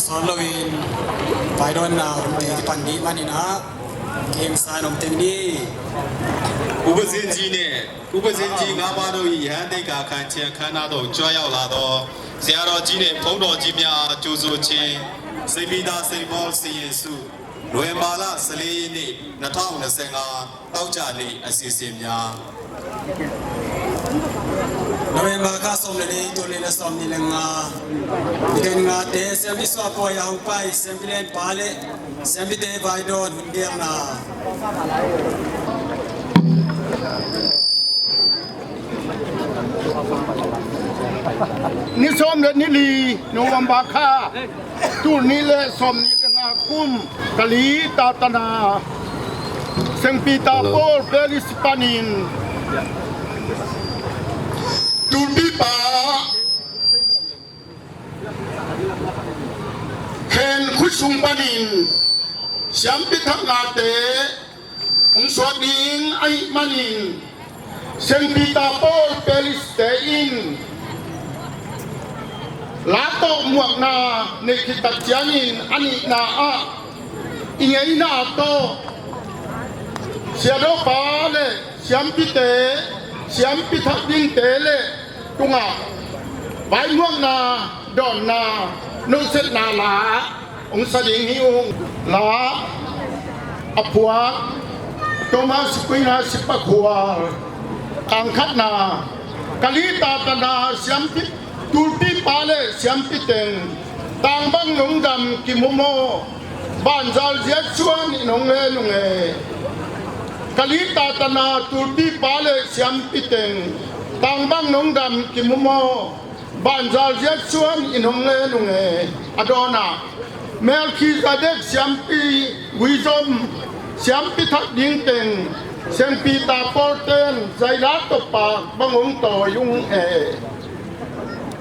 Solowin Paidon na umay pandi manina King San Umtingdi ဥပဇင်းကြီးနဲ့ဥပဇင်းကြီး၅ပါးတို့၏ယဟန်တိတ်ကာခံခြင်းခန္ဓာသို့ကြွရောက်လာသောဆရာတော်ကြီးနှင့်ဘုန်းတော်ကြီးများကြိုဆိုခြင်းစိတ်မိသားစိတ်မောစီရင်စုနိုဝင်ဘာလ14ရက်နေ့2025တောက်ကြနေ့အစီအစဉ်များ November ka somleni tolina somni lenga Diken nga te sembi swapo ya hupai sembi len pale sembi te Paidon hundiang na Ni som le ni li November ka tu ni le som ni lenga kum kali tatana sempi tapol pelis panin Tulbi pa Ken kusung panin Siampi thangate Ung swading ay manin Sempi tapol pelis tein Lato muak na Nekitat janin ani na a Ingay na to Siado pa le Siampi te Siampi thakding tele tunga bai muang na don na nung set na la ong sading hiung la apua Thomas Quina sipakua angkat na kalita tana siampi tulpi pale siampi teng tang bang nung dam kimumo banjal ziat chuan inong nunge Kalita tana tulpi pale siampi teng tang bang nong dam kimumo banjal jet suan inong nunge adona Melchizedek siampi wisdom siampi thak ding teng siampi ta porten zailat to pa bangong to yung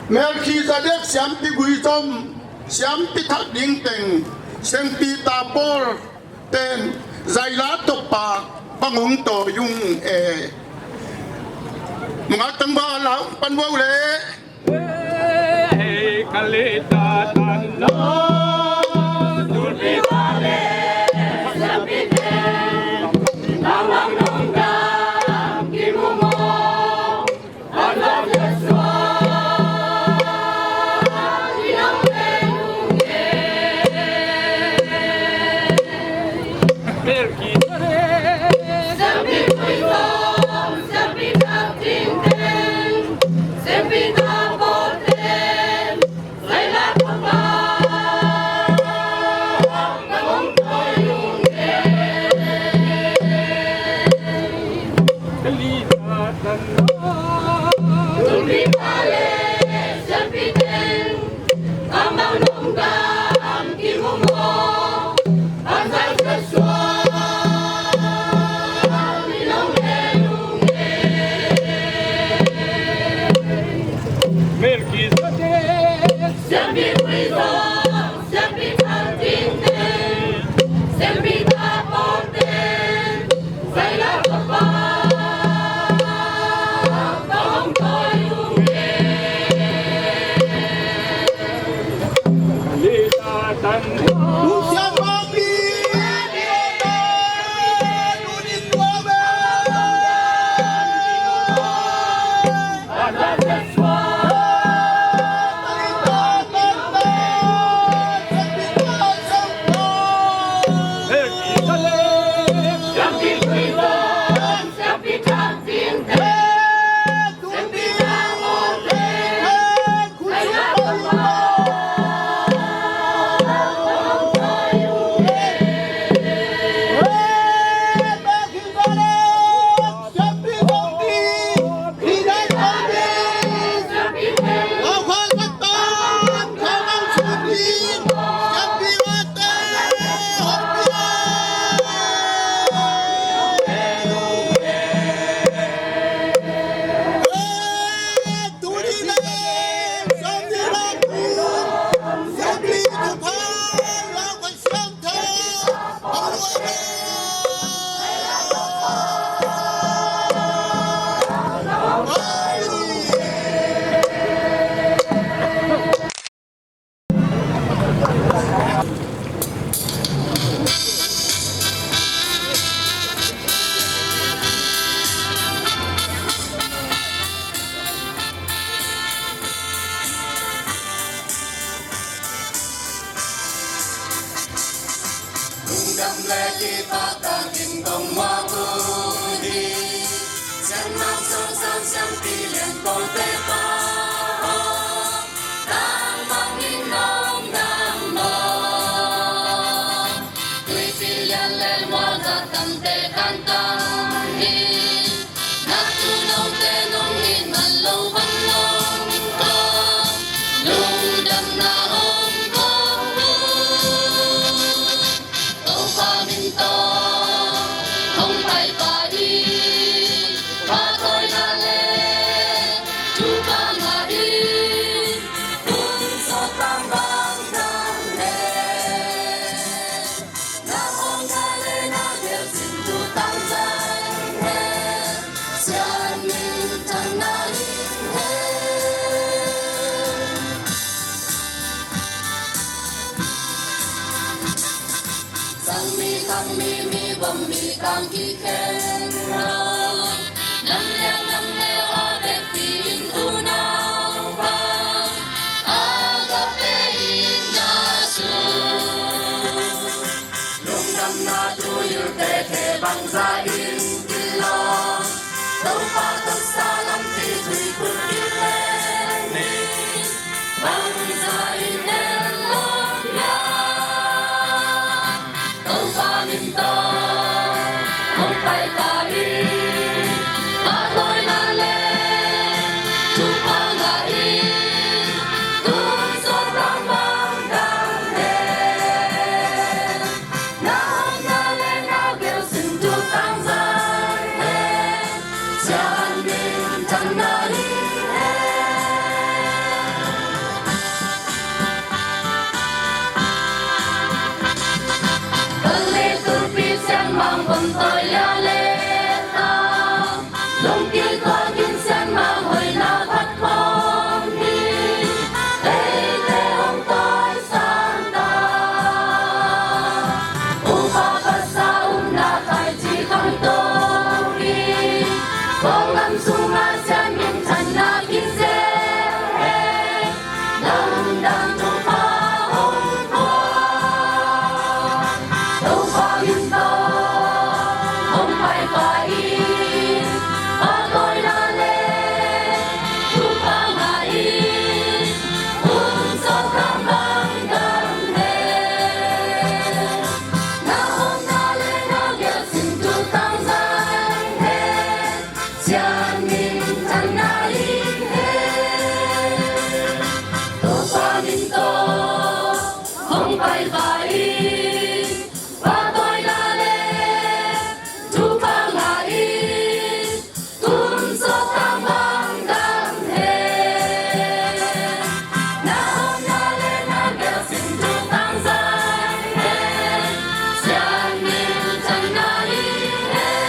Melchizedek siampi wisdom siampi thak ding teng siampi ta porten zailat to pa Pangong to yung mga tangbalang panwaw le kalita tanda tulpi pale sapite tawang nongga kimumo alam yeswa inang lenunge pergi di phát ta kinh Cộng hòa cùng đi Sen mang sông sang sen pi liền cầu tê ta Đang mang in nông đang mơ Tuy pi liền lên hoa ra tâm tê can tăng đi Nát tu nông tê nông in mặt lâu văn nông có Lưu đâm na hông có Tâu pha minh to Không phải bà đi Bà tôi na lê Chú bà ngà đi Cũng so tam bang tam lê Na hông na lê na điều xin chú tam danh hê Sian minh chẳng na in hê Sang mi khang mi bom mi kang ki khen ra Nam le hoa đẹp tin tu nao vang Agape in na su Lung nam na tu yu te te bang za in ki lo Đâu pha tất xa lắm thì thủy cực đi lên ni Bang za in en lo ya Đâu pha minh to Không phải ta đi Bà tôi là lên Chú bà ngà đi Tôi gió đang mang đang lên Na lên na kêu xin chú tăng dài lên Sian minh chẳng na đi Tân lê tu pi sen mang vần tôi ya lê ta Lông kia có kinh sen mang hồi na phát phong đi Ê tê hông tôi san ta U ba ba sa na khai chi khang tô đi Có ngâm su ma sen min thành na kinh sen Đăng đăng tu pha hông qua Đâu pha minh to Không phải phải Bà tôi là lên Chú bà ngà đi Cũng gió tam bang đam lên Na hôm na lên na kêu xin chú tăng danh hết Sian minh chẳng na đi hết Tô pha minh to Không phải phải Bà tôi là lên Chú bà ngà đi Cũng gió tam bang đam hết Na hôm na lên na kêu xin chú tăng danh hết Sian minh chẳng na đi hết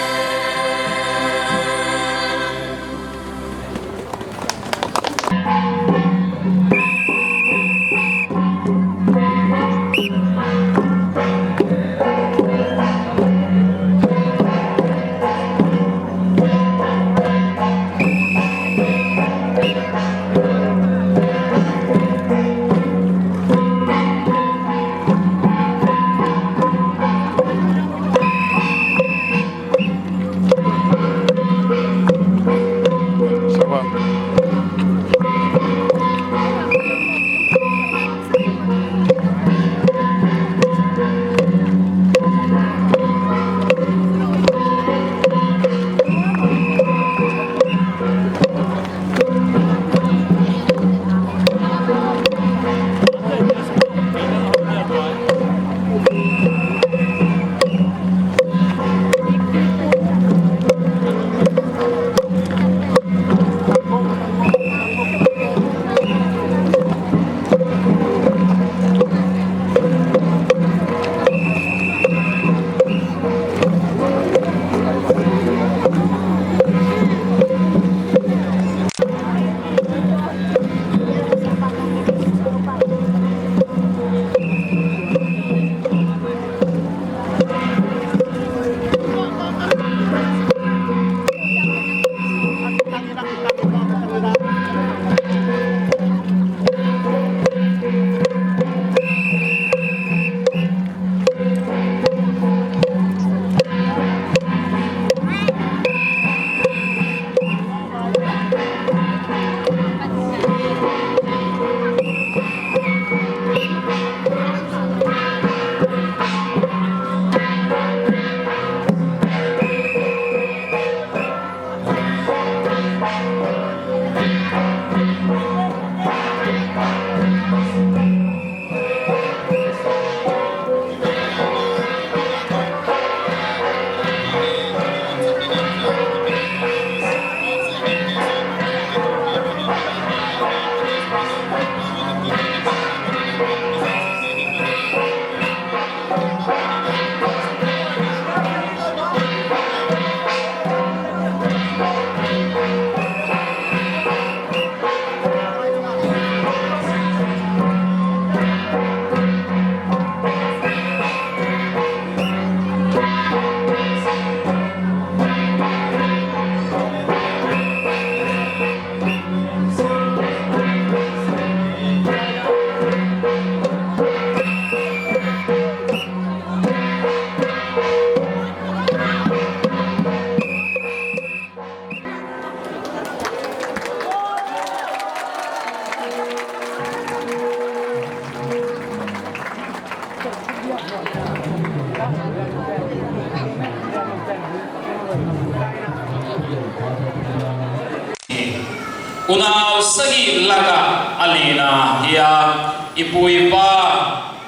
unaw sagi laga alina hiya ipuipa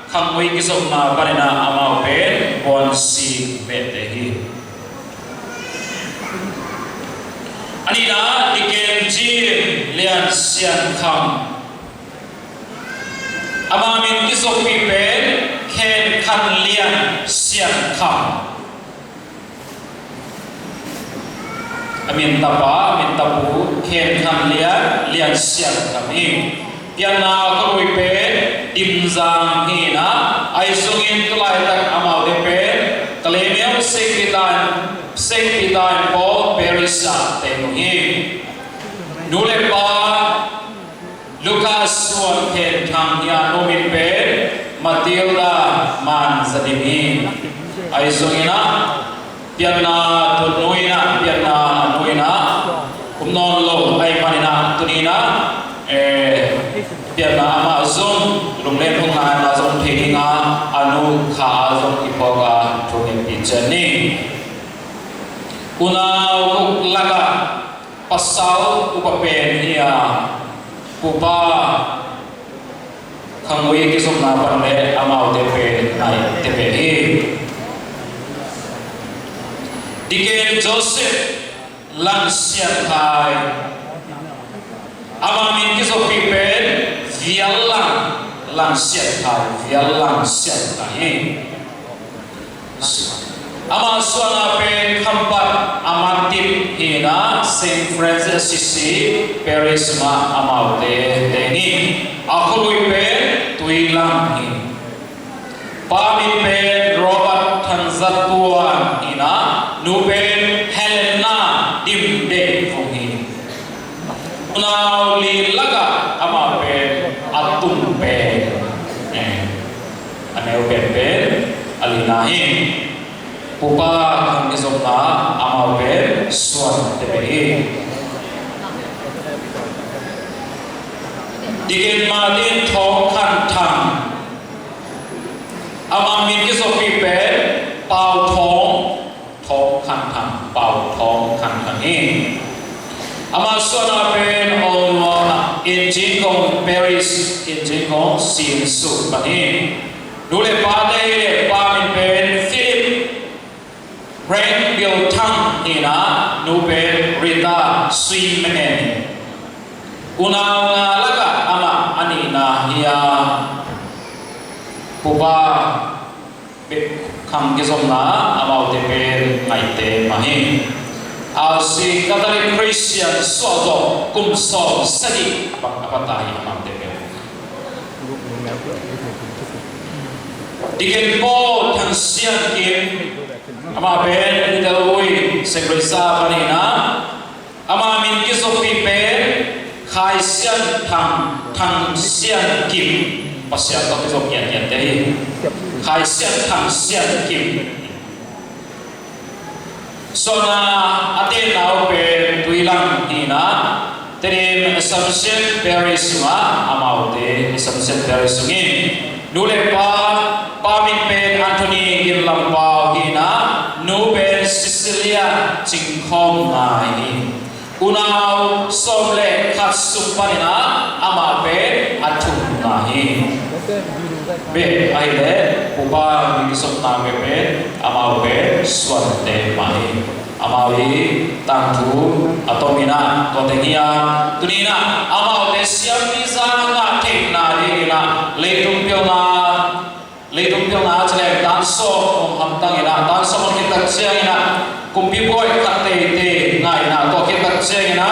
khangoi kisok na panina amau pen bonsi betehi anina diken jim lian sian kham amamin kisok pen ken kan lian sian kham amin tapu ken kan lian sian kami piana koroi pe dimzang hina ai sungin tulai tak amau de pe kalemiam sekpitan po perisa temuhi nule pa Lucas suan ken thang ya nomin pe Matilda man zadimi ai sungina piana tunuina kumnon lo ay panina tunina piana ama zoom lunglen hong na zoom thininga anu kha zoom ipoga thongin pichani una laga pasau upapen hiya pupa khangoi kisum na panle amau tepe nai tepe hi diken Joseph lang siat thai amamin kiso pipen vialang lang siat thai ama suana pen kampat amatin hina Saint Francis Assisi Paris ma amaute deni akului pen tuilang hi pamin pen Robert Tanzatuan hina nuben Helena dimde fungi unauli laga ama pen atum pen aneu pen alinahi pupa kang isopna ama pen suan tebehi digin madin thong khan thang ama min kisopi pen pau thong khan thang pau thong khan thang ama suana pen on in Jingong Paris in Jingong sin su bani nule pade pamin pen Philip Ren Bill Tang ina nuben Rita Sui Menen una laga ama anina hiya puba kham kisomna amau tepe ngaite mahi si Catholic Christian sozo kumso sadi apa tahi amam tepe diken po thang sian kim ama ben idalui sekresa panina ama min kisopi pen khai sian thang sian kim pasya to kisop yan tehi khai sian thang sian kim sona aten nau pen tuilang hina terim Assumption Paris ma amaute Assumption Paris ngin nule pamin pen Anthony Girlampau hina nuben Sicilia Jingkhom nai unau somle khatsum panina ama pen athum nai be aile pupa bisop na pen ama pen swante mai amawi tangtu atomina kotengia tunina ama siam bisa nga thekna dina leitung piona chale danso hamtang ina danso makitak siangina kumpi boy katte te ngai na to kitak siangina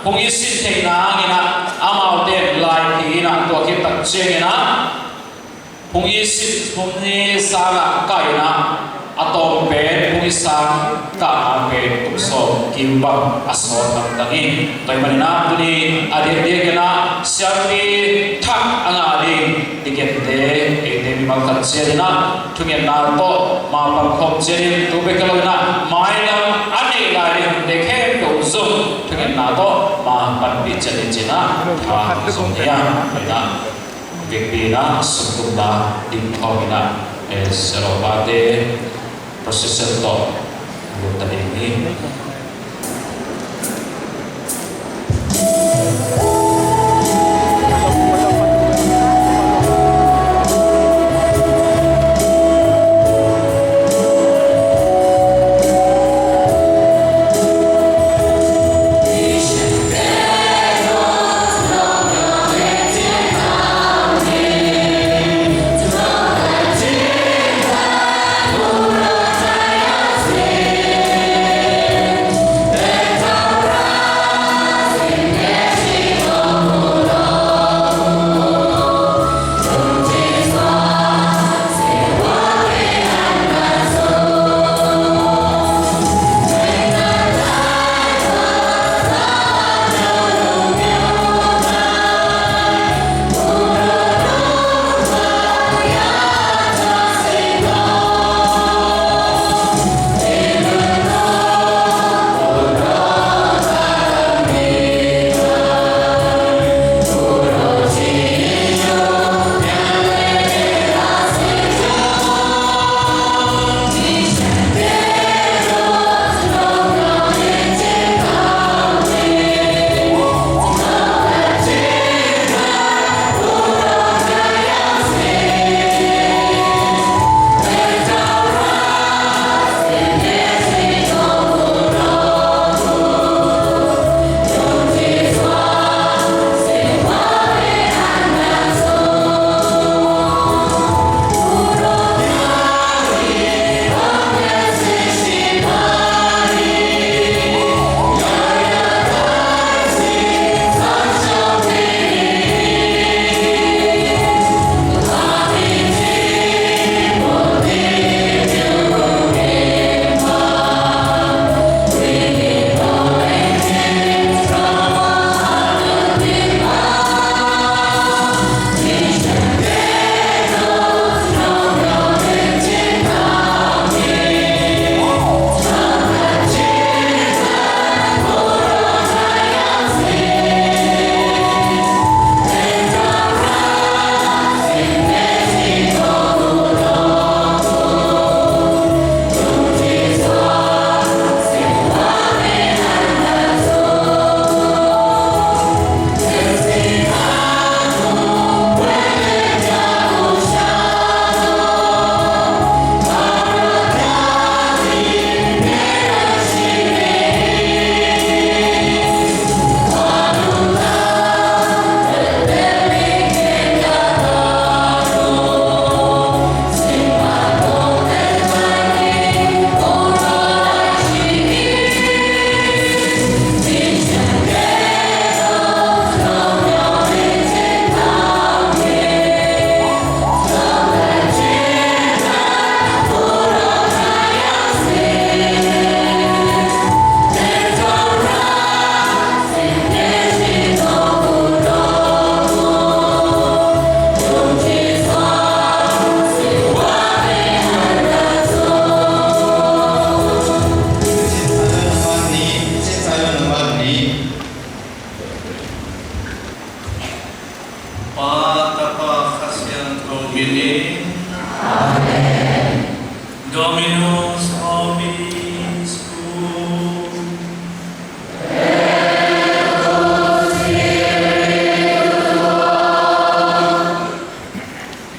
pungisin thekna ngina ama de lai ina to kitak siangina pungi sala kaina atom pen pungisang ka pen tukso kimbang asol tangi toy manina tuni adik na siampi thak angadi dikete ete bimangkat serina tungen na to mapang khom serin tube kalona mainam ani lai dekhe to zum tungen na to ma pan bichani china tha somya na vikbina sukunda dimkhomina serobate proses to tadi ini Domini. Amen. Dominus vobiscum.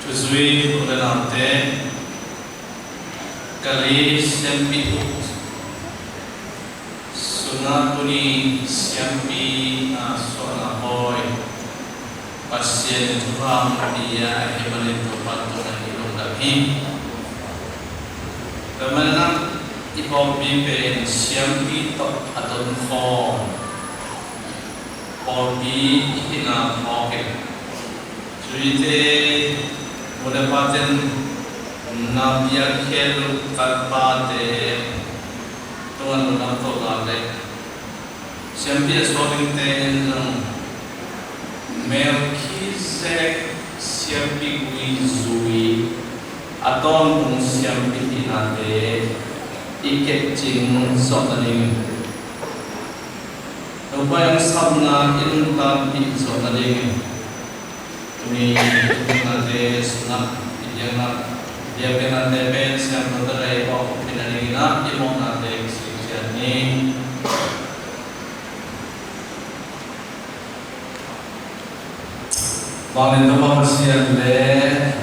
Tusui ordenate kali sempitus sunatuni siampi asona hoy pasien Tuhan dia hebat pantuna hilong daki kemenang ipom bimbing siampi tok atau kong Polbi hina moke Suite muda paten nabiya khel kalpate tuan lunam to gale siampi aswabing ten Melchizedek siampi wizui aton kung siampi inate iket jing sotaning Upaya sabna intam sotaning ini nate sunat jangan dia kena tepen siam terai kok pinanina imong nate siani Bangin tu manusia le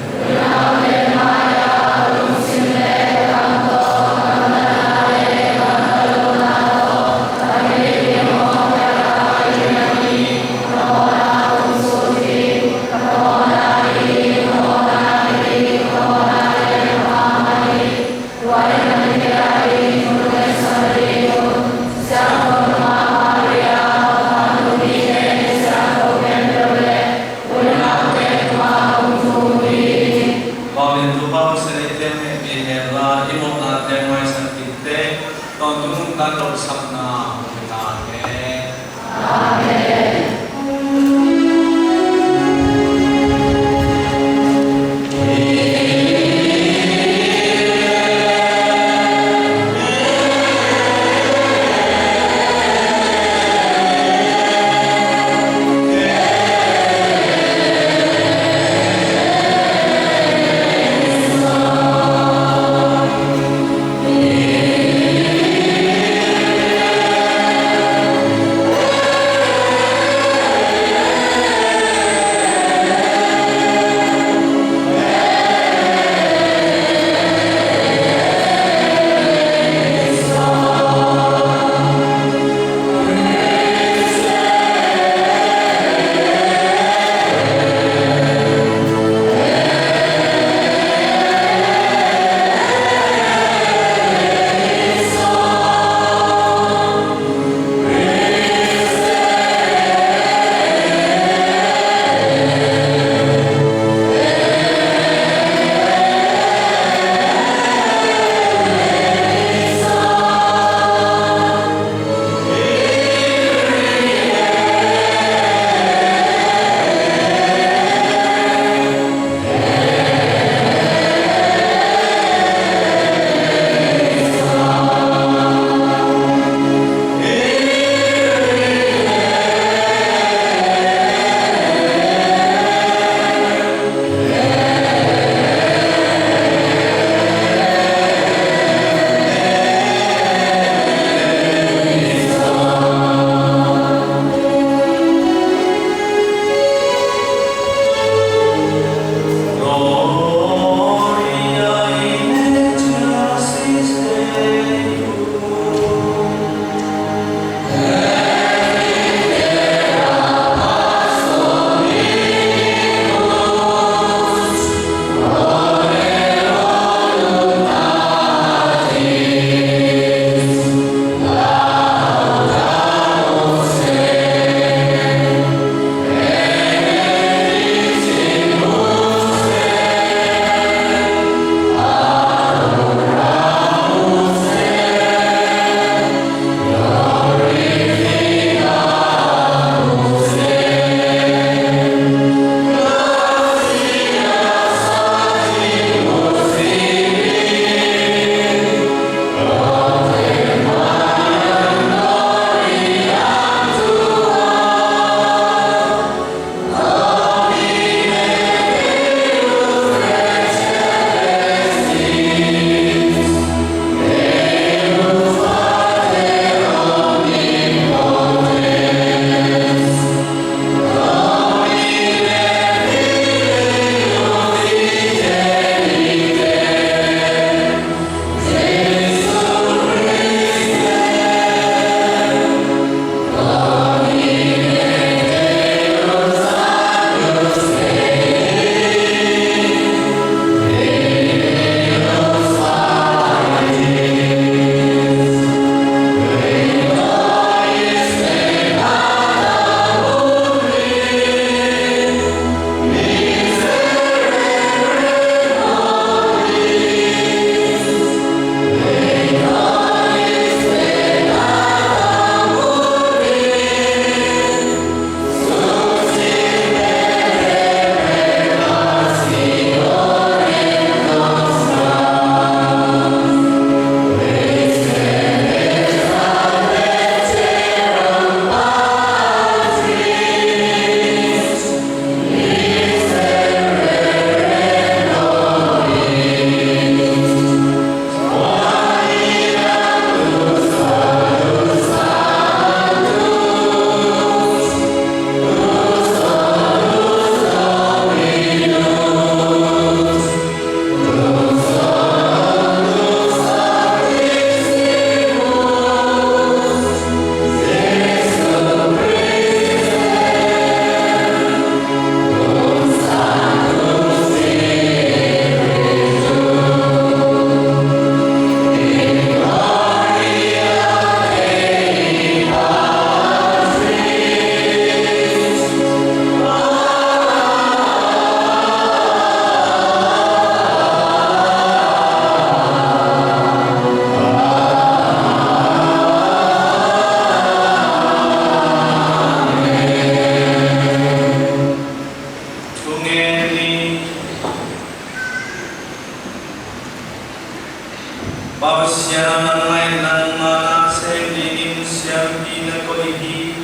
Bawa siaran ng may ng mga sendingin siyang pinagkoihi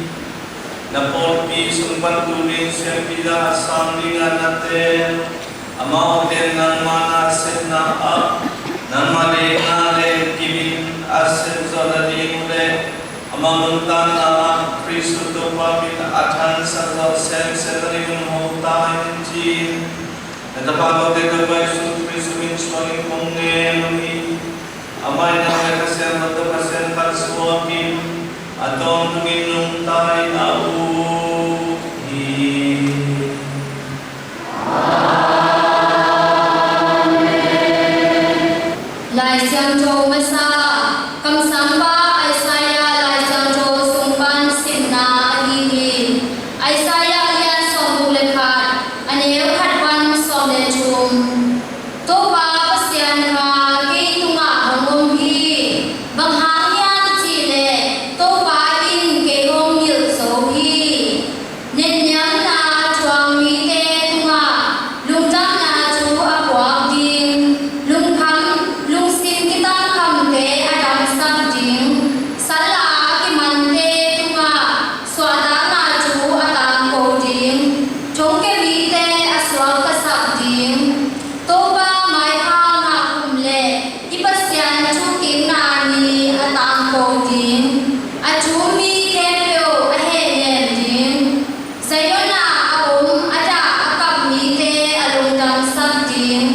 na porpi sumpat tuwing siyang pinasang lingan natin amaw din ng mga aset na up ng maling kibin aset sa dating ulit amanguntan na Kristo to pamit atan sa sen sa dating hutahin jin natapagod dito ba Yesus Kristo minsuangin kong ngayon amay na nagkasyan matapasyan para sa wakin atong tuminong tayo na Lai siang châu masa kam samba ai saya lai siang châu sungpan sinna ahihin ai saya lian som lekhat aneu khatwan som le chum to ba pasian ka ki tunga hongom hi bang hangyan chi le to ba in ke hom yil so hi nen nyam na chuang mi te tunga lung jam na chu apwa ding lung kham lung sin kita kham te adam sam ding sala ki man te tunga swada na chu atang ko ding chong ke mi te aswa ka sap ding to ba mai ha na kum le ipasyan chu kim na ni atang ko ding a chu mi ke pyo a he yen ding sayona aum ada akap mi te alung dam sap ding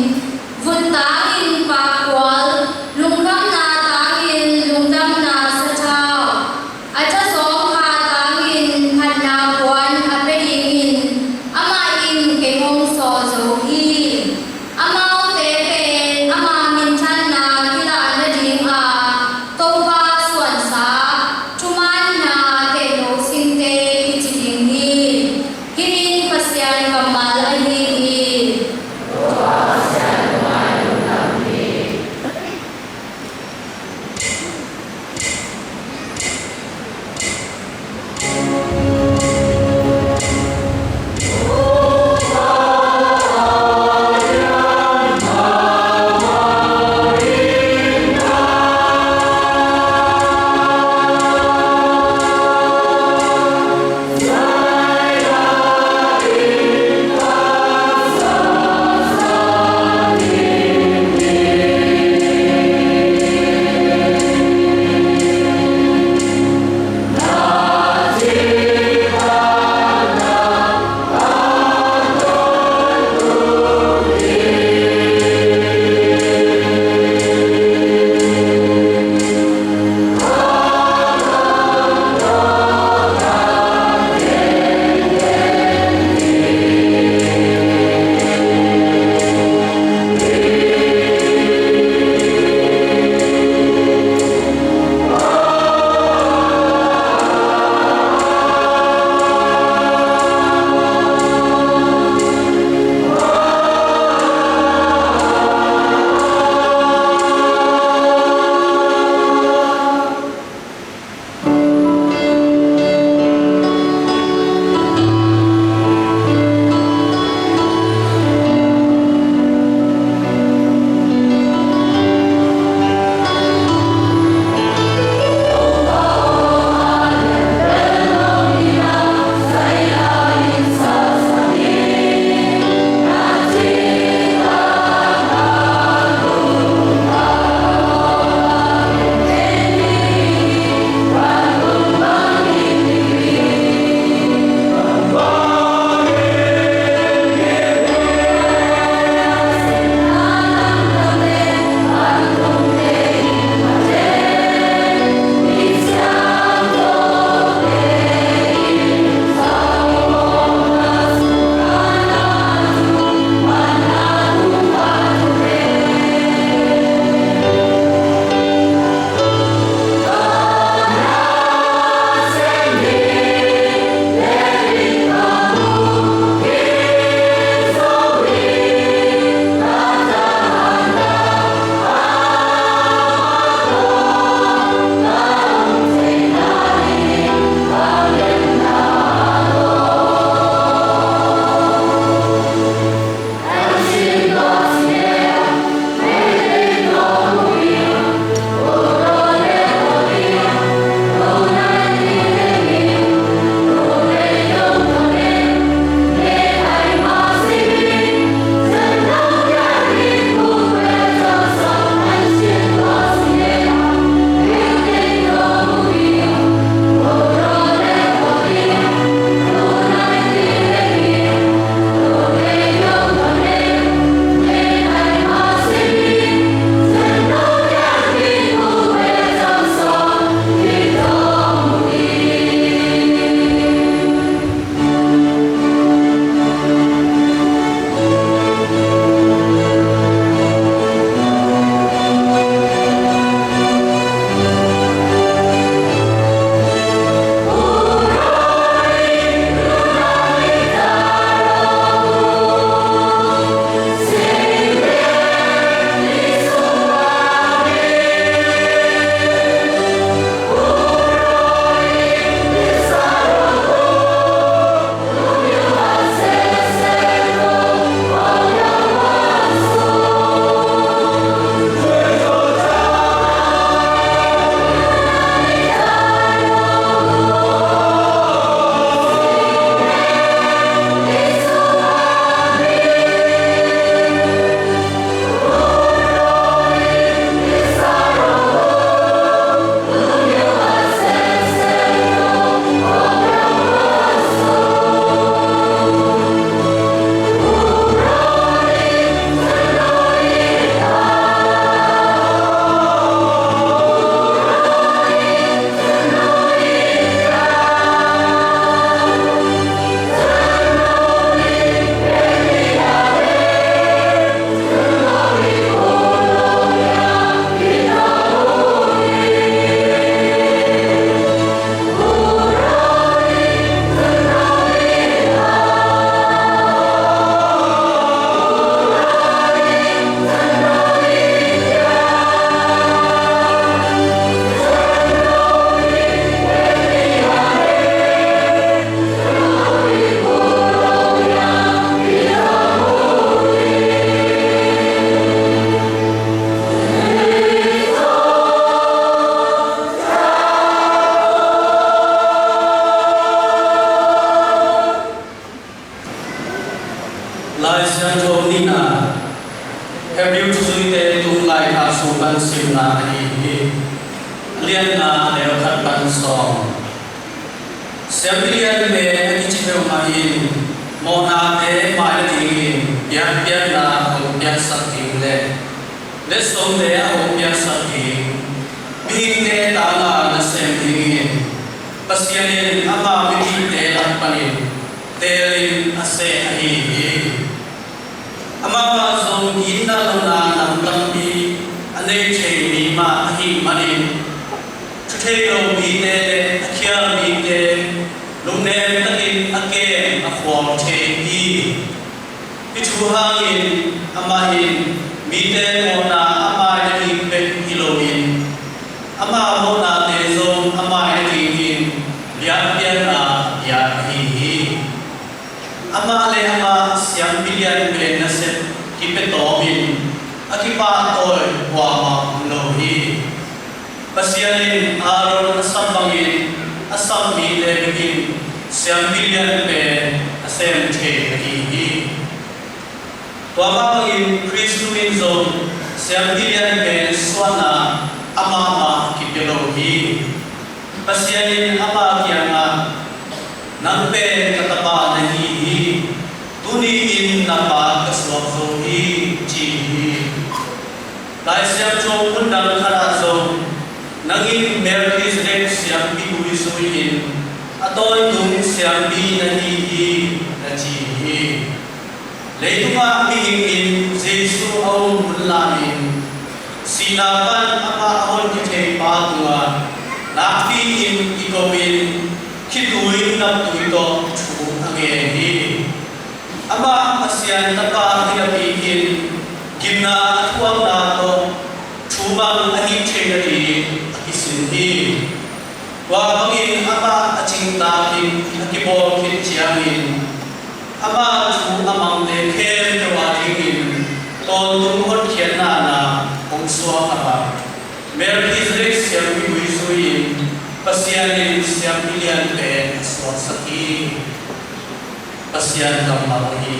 vun ta in pa kwal lung kam na ta in lung dam na sa chao acha som kha ta in khan na kwan a pe in ama in ke hong so zo hi ama te pe ama min chan na kila na ding a to ba suan sa chuman na te lo sin te ki chi ding hi hirin pasyan kamal a hi hi Hebrew Tuesday tung lai ka suban simna hi lian na leo khat ban song Sembilian me kichipeu mahin mona te mai ti biak biak na ho biak sakti le song le ho biak sakti bihin te ta na sembili pasianin ama bihin te lapanin telin ase hi ama zong ina lona nam tambi ane che mi ma hi manin thei lo mi te akhia mi te lung ne takin ake akhwam the hi pichu hangin ama hin mi te mona ama ni pe kiloin ama mona te zong ama ni hin ya na ya hi ama le ama siam bilian le na se ki pe to bin akipa toy wa ma lo hi pasianin aron asambangin asam mi le begin siam bilian pe asem the hi wa ma in Christuin zone siam bilian pe swana ama ma ki pe lo hi pasianin ama kianga nang pe kataba na hi tuni in na pa kaswak zo hi chi hi lai siam cho pundang khara zo nangin Melchizedek siam bi ui suin atoy tung siam bi na hi na chi hi leitunga mi in Jesu au mulamin sinapan ama ahon ki thei pa tunga nakti in ikowin kitui nap tui to chu age hi ama asian tapa thinapi in kimna athuam na to chubang ahi thengari isinhi wa bangin ama aching ta in akibol kin chiangin ama chu amang de khem to wa in ton tum hot khian na ong swa aba Melchizedek siam bi ui suin pasianin siam bilian pe swa saki pasian kamahi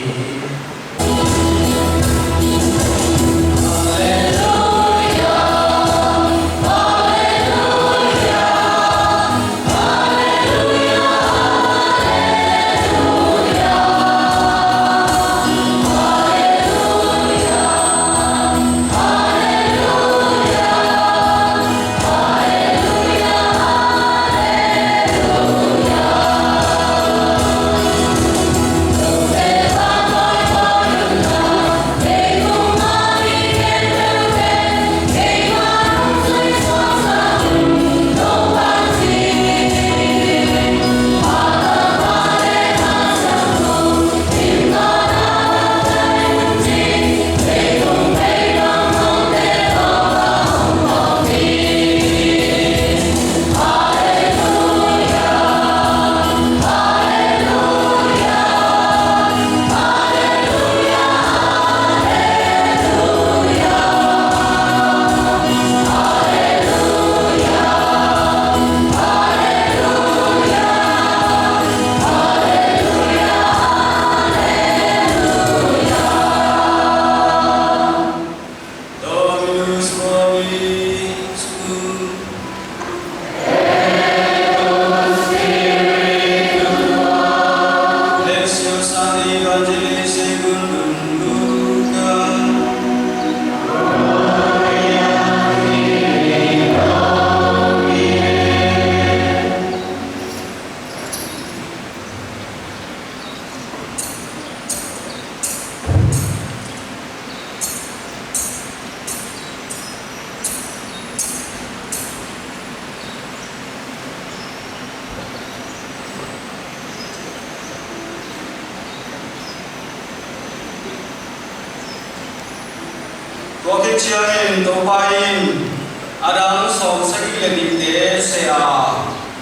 Rocket chiangin topain Adam som sakit ledik te sea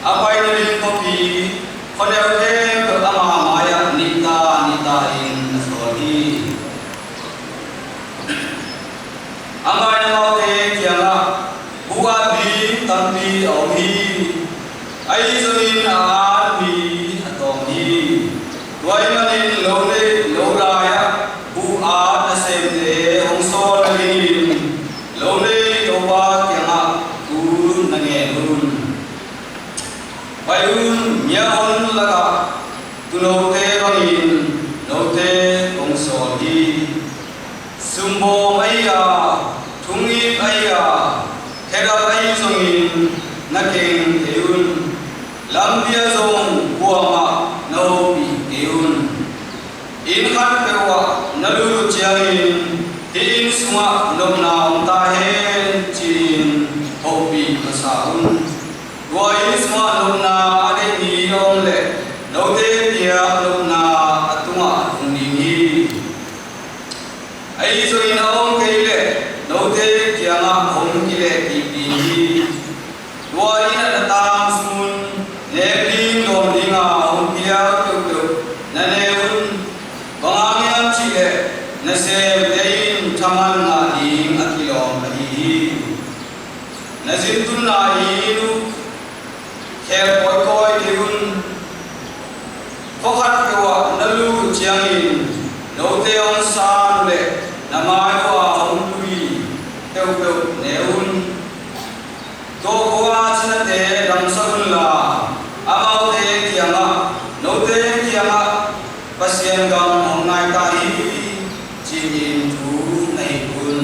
apai nilin kopi kodel ke ama maya nita in soli amai mau te kianga buka bi tampi ohi ai zoin a bi atong hi doi manin lore loraya bu a tasem te hong sol bom ai thungi ai hera ai zongin naking eun lambia zong buama no pi eun in khat pewa nalu chiangin in suma lomna ta hen chin hopi masaun wa in suma lomna ade ni ong le no te dia lomna atunga thungni ai so in ong keile no te kianga hong kile pi pi wa in ta sun ne bling dom dinga hong kia tu na ne un bangang chile na se dein thaman na ding atilom hi na zintun na inu kher koi koi diun phokhat kewa nalu chiangin no te on sa le na mai wa hong lui teu neun to kwa chna te dam sagun la amau te kianga no te kianga pasien gam hong nai ta hi chin thu nei kun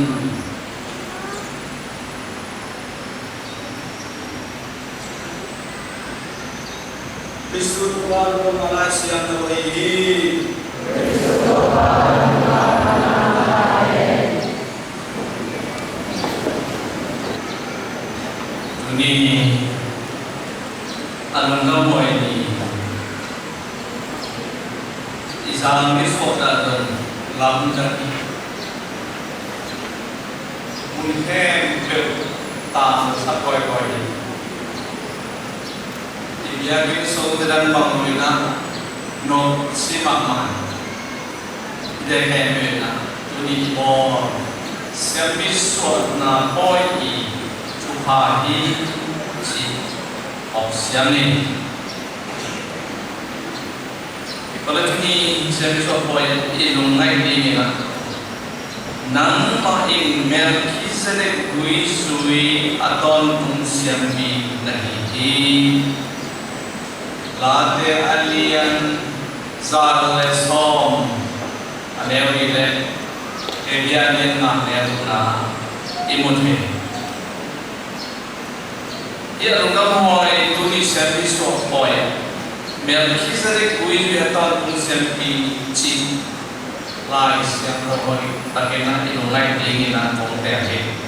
Kristus Tuhan mengalai siang terbaik. Ini alangkah boleh ni. Isang besok datang lam jadi. Mungkin tak sampai koi. Dia besok sedang bangunnya no siapa dia kemana jadi siapa besok na boy cuhai si opsian ni kalau ini siapa besok boy ilungai ni nang main Melkisedek kui sui aton pun siapa nahi Late alian zarle som anewi le ebianen na neruna imutme ia lungam hoy tuni service of boy Melkisedek kui aton pun sempi chi lai siang rohoi takena ilungai dingina kongtehe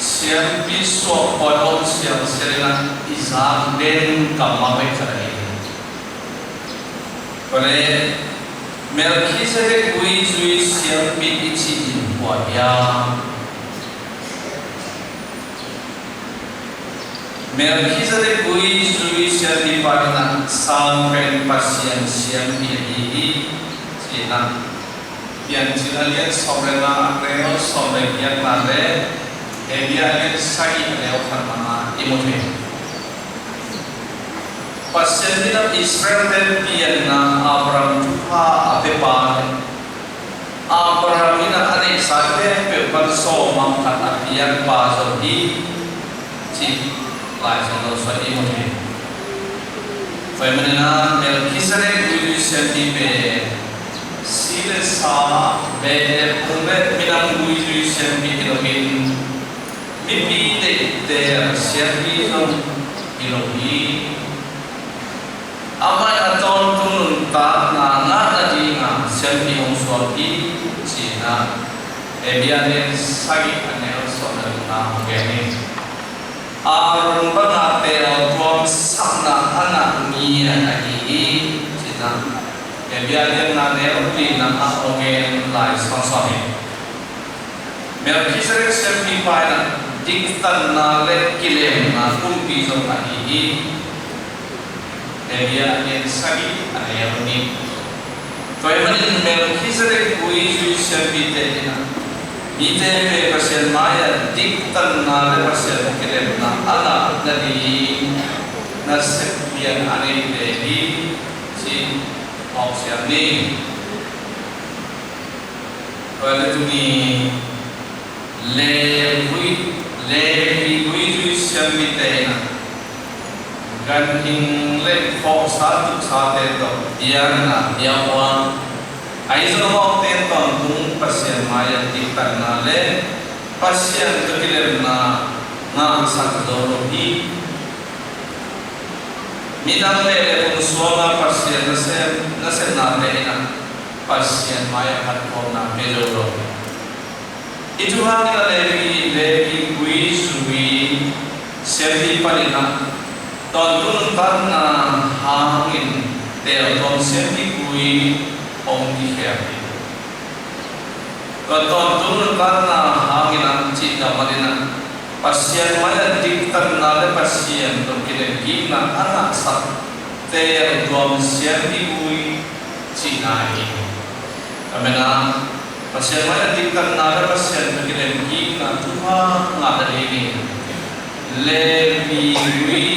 siang biswa podon siang serena isang den kamawai kari. Pada Melkisedek kui zui siang bi ichi impuaya. Melkisedek kui zui siang di parna sampai pasien siang bi cina. Yang cina lihat sobrena reo sobrekian nare. Dia yang sakit lewat karena imunisasi. Pasien dalam Israel dan Tiana Abraham juga abepan. Abraham ini ane sakit berperso mangkat tiang pasal di cip lain soal imunisasi. Femenina Melkisedek itu sentipe silesa be umat minang itu sentipe domin. Mimpi de servi som ilohi amai aton tunun ta na na di nga servi om sorti cina ebiane sagi anel sona na gene arun bangate tuam sakna anak nia lagi cina ebiane na nerti na aogen lai sonsone Melkisedek servi paina diktan na le kilem na kumpi so kahi dia yang sagi ayam ni toimanin Melkisedek kui sui servite na bite me pasien maya diktan na le pasien kilem na ala dari na sepian ane dehi si opsian ni kalau tu ni Lewi kui siang mitena kan ing le kok satu sate to dia na dia wa ai so kok ten ton pung pas maya tingkat nale pasien kekilem na ngangsak dorohi minang lele kung suama pasien nase nale na pasien maya hatko na medoro itu hangin legi gui sui serti palina tontun karena hangin telton serti gui om di happy tontun karena hangin ang cinta malina pasien maya diktan nale pasien tongkile gina anak sak tel dom serti gui cinai kamena pasien maya diktan nale pasien tongkile gina tuha ngadari ini lebi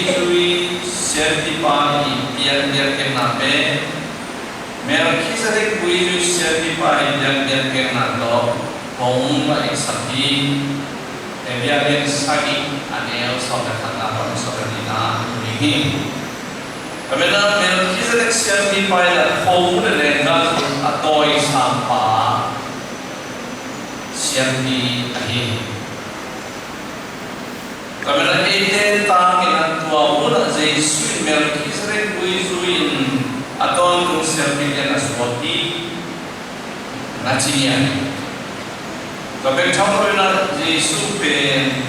gui serti pai biar kena be Melkisedek gui serti pai biar kena do hong ba isabi biar sagi anel saudara kata saudara dina ini kamera Melkisedek serti pai la hong lenga atoi sampa serti ahi kamera ide tangin tua pula Yesus Melkisedek gui suin atau untuk serti dia naswati nacinya kabel chamorina Yesus pen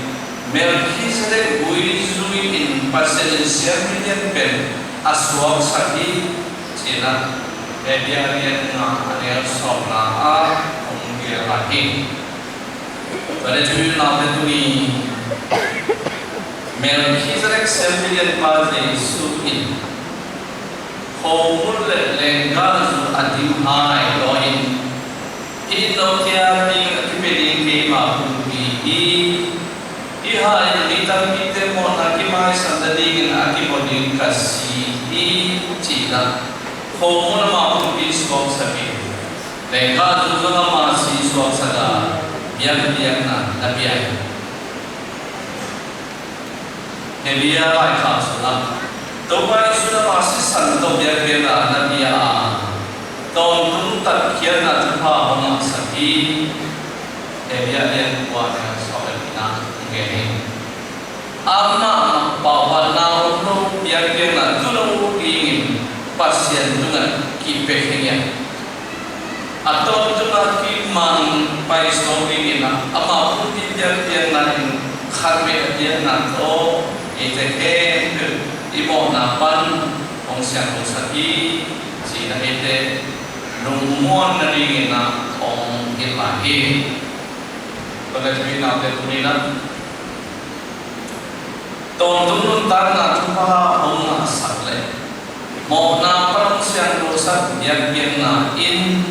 Melkisedek gui suin pasal serti dia pen aswak sakit cina dia anel sopna dia lagi pada jujur nama tu ni Melkisedek serti dia pasal suin Homul lengkar zu adim hai loin ino kia ping kipeding ke mapugi ihai litam kite mon akimai sandading akimoding kasi cina homul mapugi swak sabi lengkar zu zona masi swak sada biang na nabiai nebia ai khasuna Tupai sudah masih santo biar bela nabi tahun tak kian nak tuha hong sakit dia yang kuat yang soal kita mungkin ama bawa naunu biar bela dulu ingin pasien dengan kipehnya atau juga kimang pai story ina ama pun biar bela karbe dia nato itu ibu napan ongsian ongsahi sida ete numuan dari na ong ilahi pada jina te kunina tontunun tarna tuha ong asale mau napan ongsian ongsa biar na in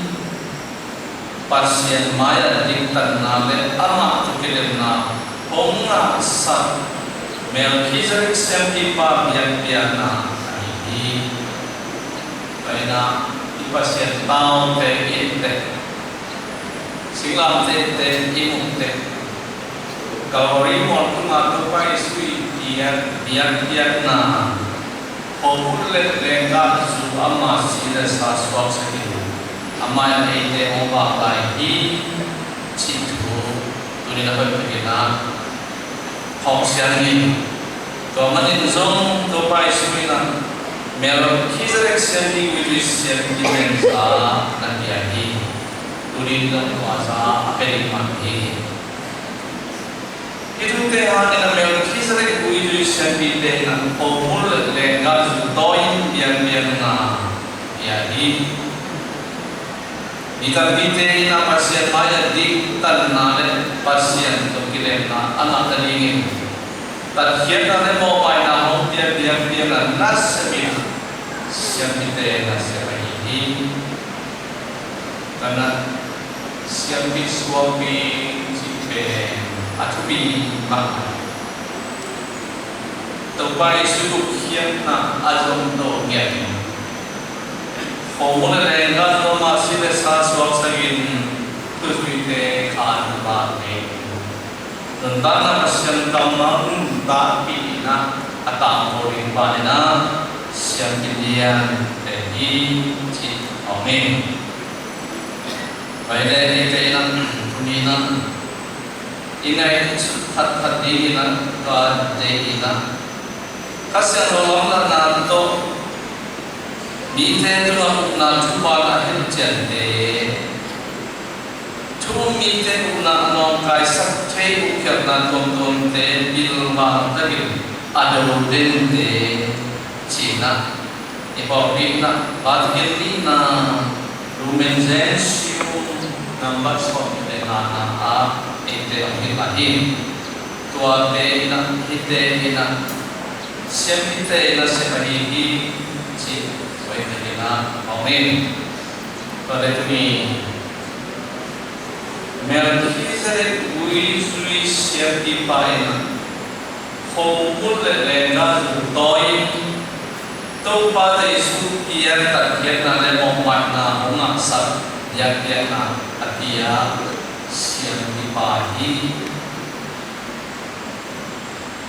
pasien maya diktan nale ama tukilem na ong asal Melkisedek serti pa biar na ini karena pasien tahu te inte silam te imum te kalau rimon cuma tupai sui biar na homul lengkar su amma sida saswak sakit amma yang ite oba lagi citu tuni dapat begina Hongsian ini, kemudian zong tupai suina, Melkisedek serti wujud serti mensa nanti lagi, turin dan kuasa apa mati. Itu tehan dengan Melkisedek wujud serti dengan homul lengkar toin biar na, jadi Ita bite na pasien maya di tanale pasien to kilena anak dalingin tadhian na mo pai na mo dia na nasmia siap bite na siapa ini karena siap biswabi sipe atubi mak to pai suduk hian na azom to ngian Homul lengkar tu masih besar suap sagin tujuite kan bate. Tentang pasien tamang tapi na atang orang panena siang kilian tadi cik amin. Baik dari itu inai thật đi na và để na các sen rolong na to bị thế cho nó na chú ba na hết chuyện để chú bị thế cũng na nó cái sắc thế cũng kiểu na tôn thế bil mà ta bị ada đến để chỉ na ipo bị na bắt hiện đi na rumenzensiu number so để na ite ang hilahin tua te ina ite ina siam ite ina se mahigi si wai ina amen pada tuni Melchizedek ui sui siam di paina khom mul le na toi tu pa te su kian ta kian na le mong mat na hong sat yak yak na atia siam di pagi,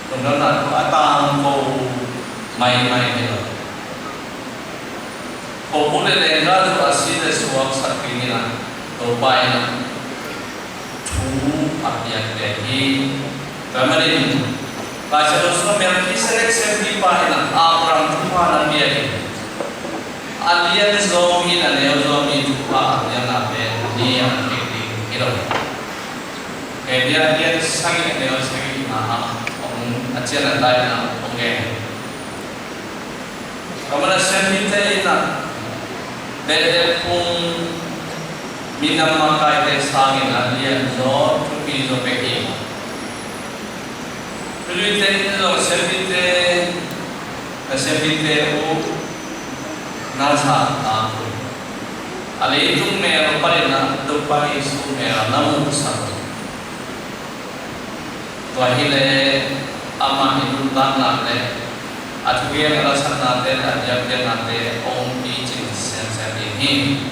kemudian aku atang kau main-main itu. Kau boleh dengar tu asli dari suara sakit lah, kau bayar, tu apiak dehi, kemudian baca dosa Melchizedek sembi pahina, Abraham tu mana dia? Alian zomi dan neozomi tu yang apa dia itu. Dia sangat dengan sangat orang ajar dan orang. Kemudian saya minta ina, beda pun minam makai deh sangat dia zor tu piso pergi. Lalu itu saya minta nasa aku. Ali itu merah pada nak tupai itu merah namun satu. Wahile ama itu tanah le, atuia alasan nate, ajak dia nate, om ijin sen ini.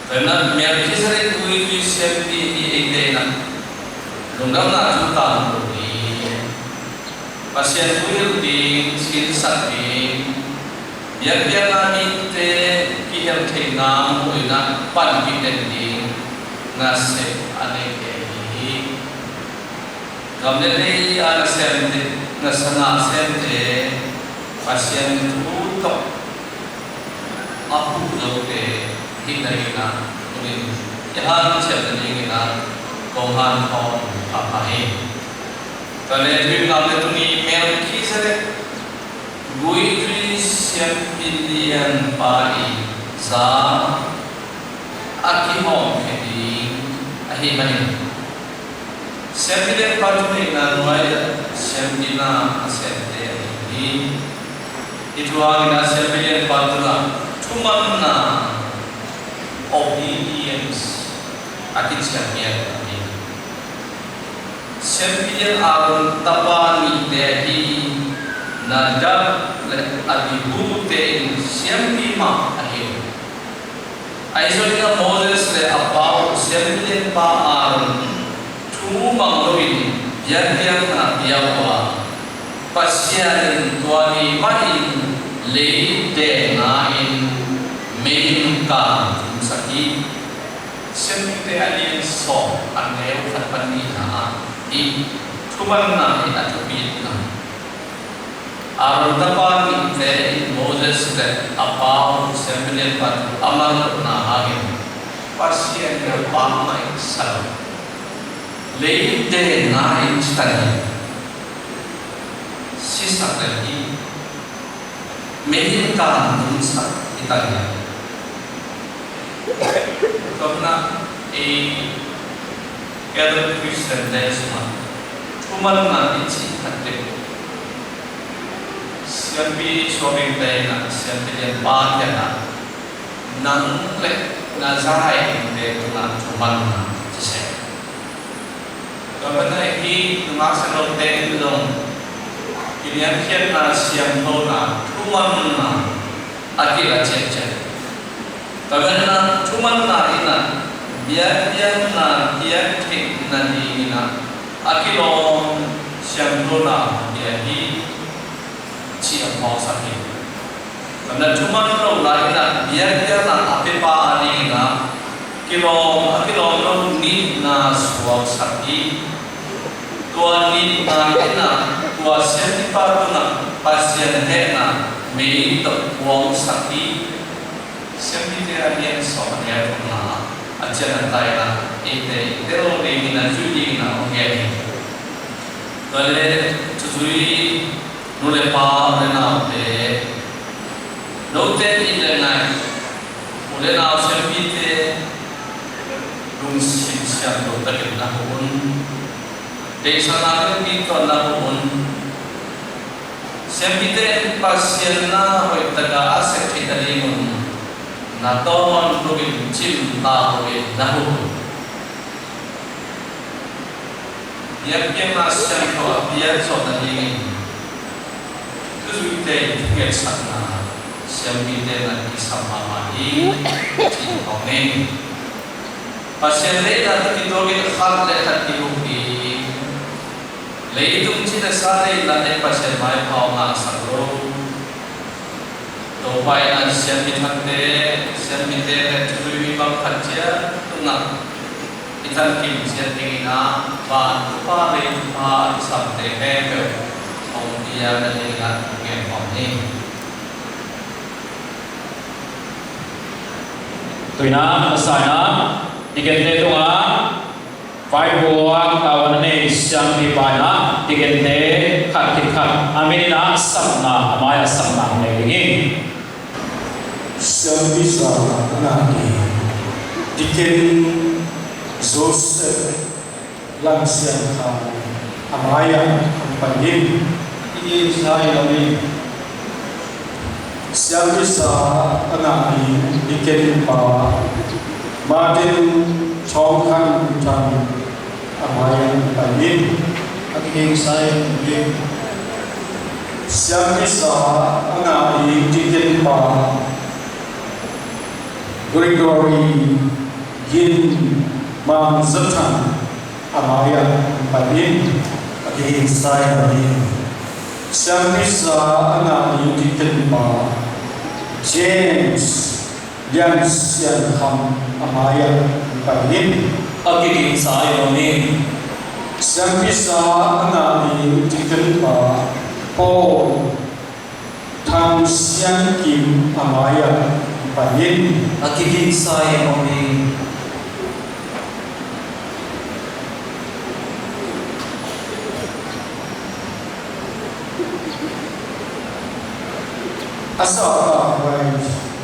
Karena Melchizedek itu seperti ide nak, lungam nak juta budi, pasien kuil di sinsat di, biar kami te kihal kenam uina pan biden di ngasih aneh. Kemudian ada sente, nasana sente, pasien itu tak aku jodoh hindari mungkin jangan cerita dengan kohan kau apa ini. Kalau itu kalau ni Melchizedek, gue itu siap pilihan pari sa akihom ini ahiman. Sembilan pagi dengan wajah sembilan asente ini itu agak sembilan pagi cuma na obedience akid sembilan ini sembilan arun tapani dehi nada adibu te sembilan akhir. Aisyah Moses le apa sembilan arun Umang loin, yang na biawa, pasien tuani main, leide nain, main ka sakit, semite alien so, aneu katpanina, I cuman na itatubit na. Arutapan ite Moses le apa sembilan pat amal na hagin, pasien na pamai salam. Leide nain stadi sisa lagi mereka mensak Italia karena ada Kristen semua cuma nanti hati siapa suami dayana siapa yang bahagia nang le nazai dengan cuma saya. Karena ini masa noten itu ini akhir nasiam thona cuma na akhir aja. Karena cuma na ina biar na biar tik na di ina akhir siam thona dia di siam mau sakit. Karena cuma na ina biar na apa pa ani ina kilo no ni ni na suak sakti tua ni na tua sian pa na pasien he na me to wong sakti sian ni te alian so ya na ajan tai na ite tero ni na judi na onge tole tui nule pa na pe no te ile na ule na sian te lung sin sian do ta ke na hun de sana ke to na hun sian te pasien na hoi ta ga ase ke ta li mun na to mon do ke chim ta hoi na hun ya ke na sian ko ya so na li tu te ke sana sian te na ki sama ma i chi ko ne pasien le na ti do ke khal le ta ti hu ki le tum chi na sa le la ne pasien mai phao na sa ro do pai na sian mi than te ne tu mi bang khat chia tu na itan kim sian ti na ba tu pa le pa sam te he ke ong dia na le la ke phao ni tui na masai na tiket te tunga vai buang kawan ne siang di pana tiket te khat amin na samna amaya samna ne lingi siang bisa na ni tiket Joseph lang siang ka amaya panin ini saya ni siang bisa na ni tiket pa Martin Chong Khan Chan Amayan Panin aking saya ni siang bisa na ni tiket pa Gregory Yin Mang Zatan Amayan Panin aking saya ni siang bisa na ni tiket pa James Yang sian ham amaya panin aking saya ni siang bisa ngani tiken pa Paul Tham siang kim amaya panin aking saya ni asa wai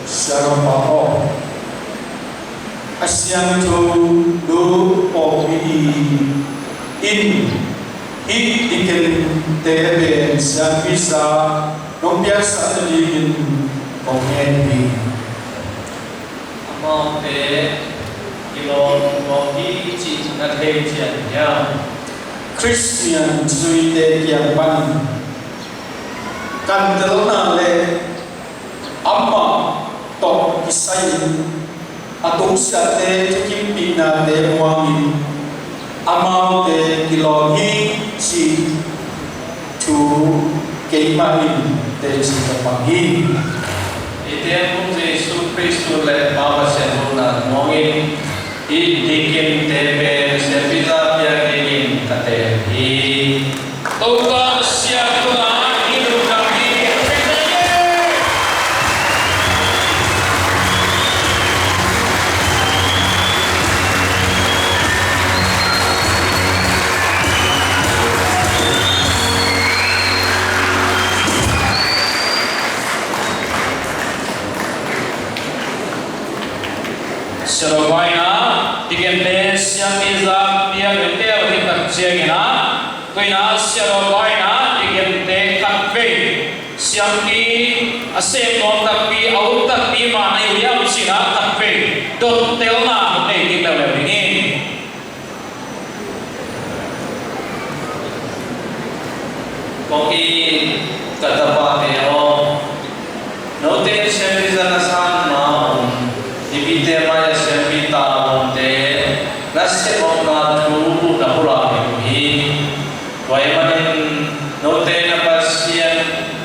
Sharon Pao Asian to do of in iken tebe sa visa no biasa din kongendi among te ilon mohi chi na the chian ya Christian suite yang pan kandel na le amma to kisai atong siya te chikim pina te muangin amang te kilohi si tu keimain te si kapangin ite mong Yesus Kristus le baba senuna mongin i dikin tebe sepita pia gin kate i Tuhan siap Tuhan hidup kami Serobaina digentes yang izam dia gente awati kerjanya kuina serobaina digente katve siamki asem non tapi au tapi mana yang sina katve dot telna ne kita ini koki kata pateo noten servizana sana ibite maya servita onte nasi ona tu na pula hi waimanin noten pasien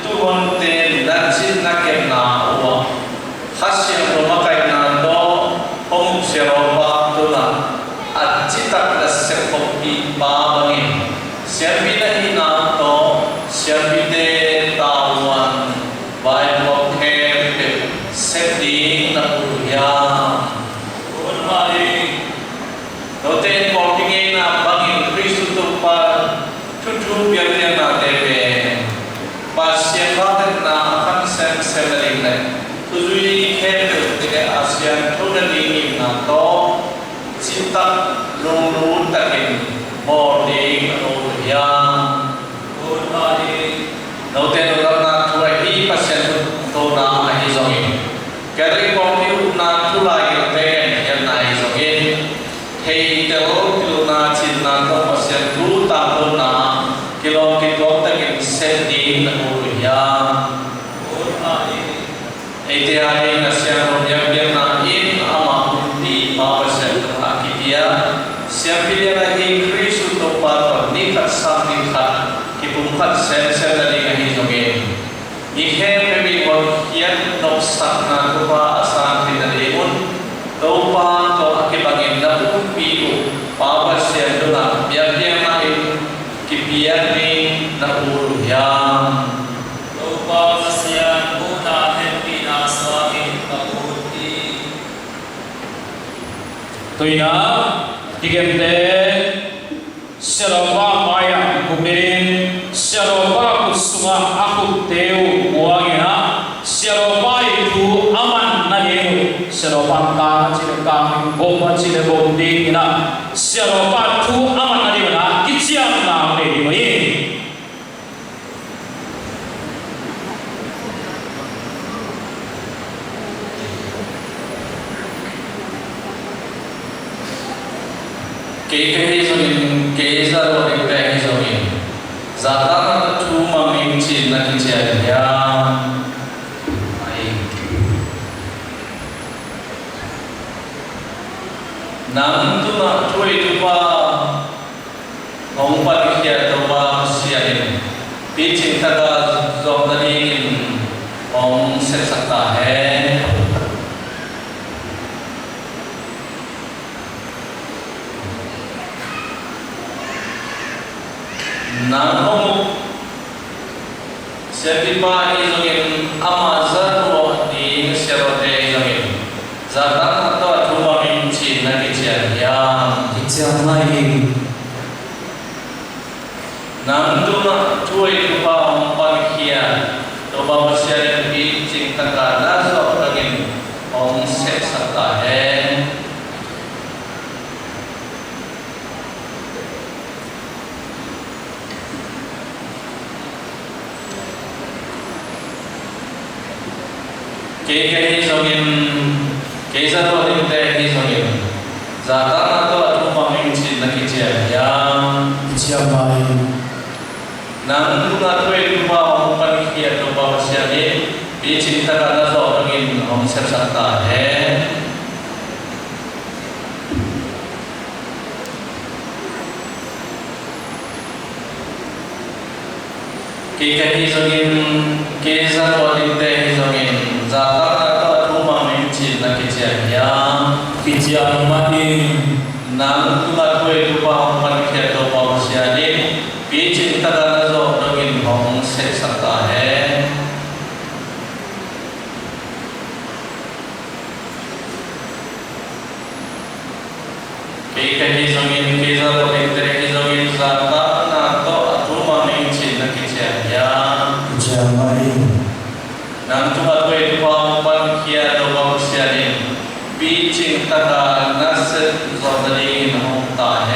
tu onte nasi nakem na uwa hasya romakai na do hom seroba tu na acitak na sepoki babangin siampi na hinato siampi de tawan bayan wakhe setting na pulya unmari noten portingin na bangin Kristo tupan tutu biar na tebe pasien batin na akan sem na tujui khe de ASEAN totally na to cinta lulu takin morning ya urmari noten na tuai hi pasien to na ahi zongi kari kompi na tulai te yan na ahi zongi hei telo kilo na cinta to pasien tu ta na kilo takin setting na ya urmari ite hari nasiam yang na in ama di mawasat akitia siapilya lagi Kristo to par nikat samit khat kipumkat sen dari ngahi zonge ikhe pebi wal kian noksak na rupa asan tinalimun topa to akibangin na pumpiu pawasya dona biar na in kipian ni na uruya topa masya una hepi na swahi kaputi tuina digemte seropa maya kumirin seropa kusunga aku teu muangina seropa itu aman nagenu seropa ka cilekang bomba cilebom dingina seropa tu aman nagena kiciam na medimai kehi zongin keza ro ekta zongin zata na tu maming chin na kichya ya ai nam tu na tuai tu pa ong pa kiya to pa siain pi cinta ka zong tadi ong se sakta hai Namun siapa izongin amazar roh di serote izongin zatan atau cuma minci nanti yang Kiciam lagi. namun cuma cuy lupa umpan kia coba bersiar di cinta karena seorang om serta kehi zongin keza to te zongin zatan atau cuma minci nanti yang Kiciam lagi. namun tuna tuai lupa umpan kia coba bersiar di cinta karena seorang om serta kehi zongin keza to te zongin zatan atau cuma minci nanti yang Kiciam lagi. namun tuna tuai lupa umpan kia coba bersiar di cinta karena seorang om serta kehi zongin keza to te zongin zatan atau cuma minci nanti yang Kiciam lagi. nam tuha tuai lupa umpan kia doa bersiarin bicing taka nasib zodari nahumta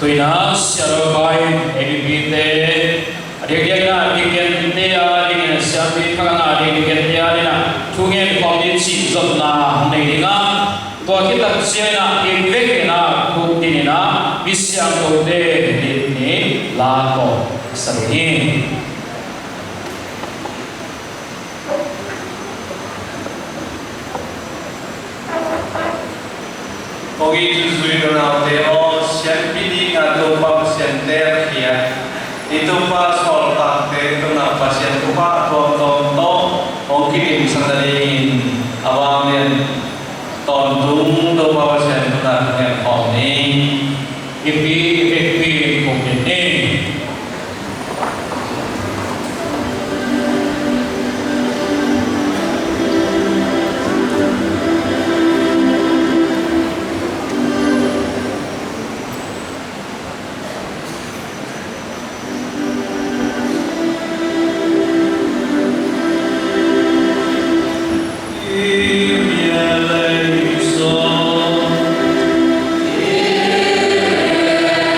tuina seropai edibite adik-adiknya diken dia dengan siapi kakak diken dia dengan tungen komisi zona nenginga tua kita siena invekena kutinina bisyang kode ini lako sering Kogi tuzui donau teo siapidi ngadu pasien ter kia itu pas soltak te itu na pasien tuha tom tom to mungkin bisa dari awalnya ton tung do bawa sen tuna dengan hom ni ipi mungkin ni Hãy subscribe cho kênh Ghiền Mì Gõ để không bỏ lỡ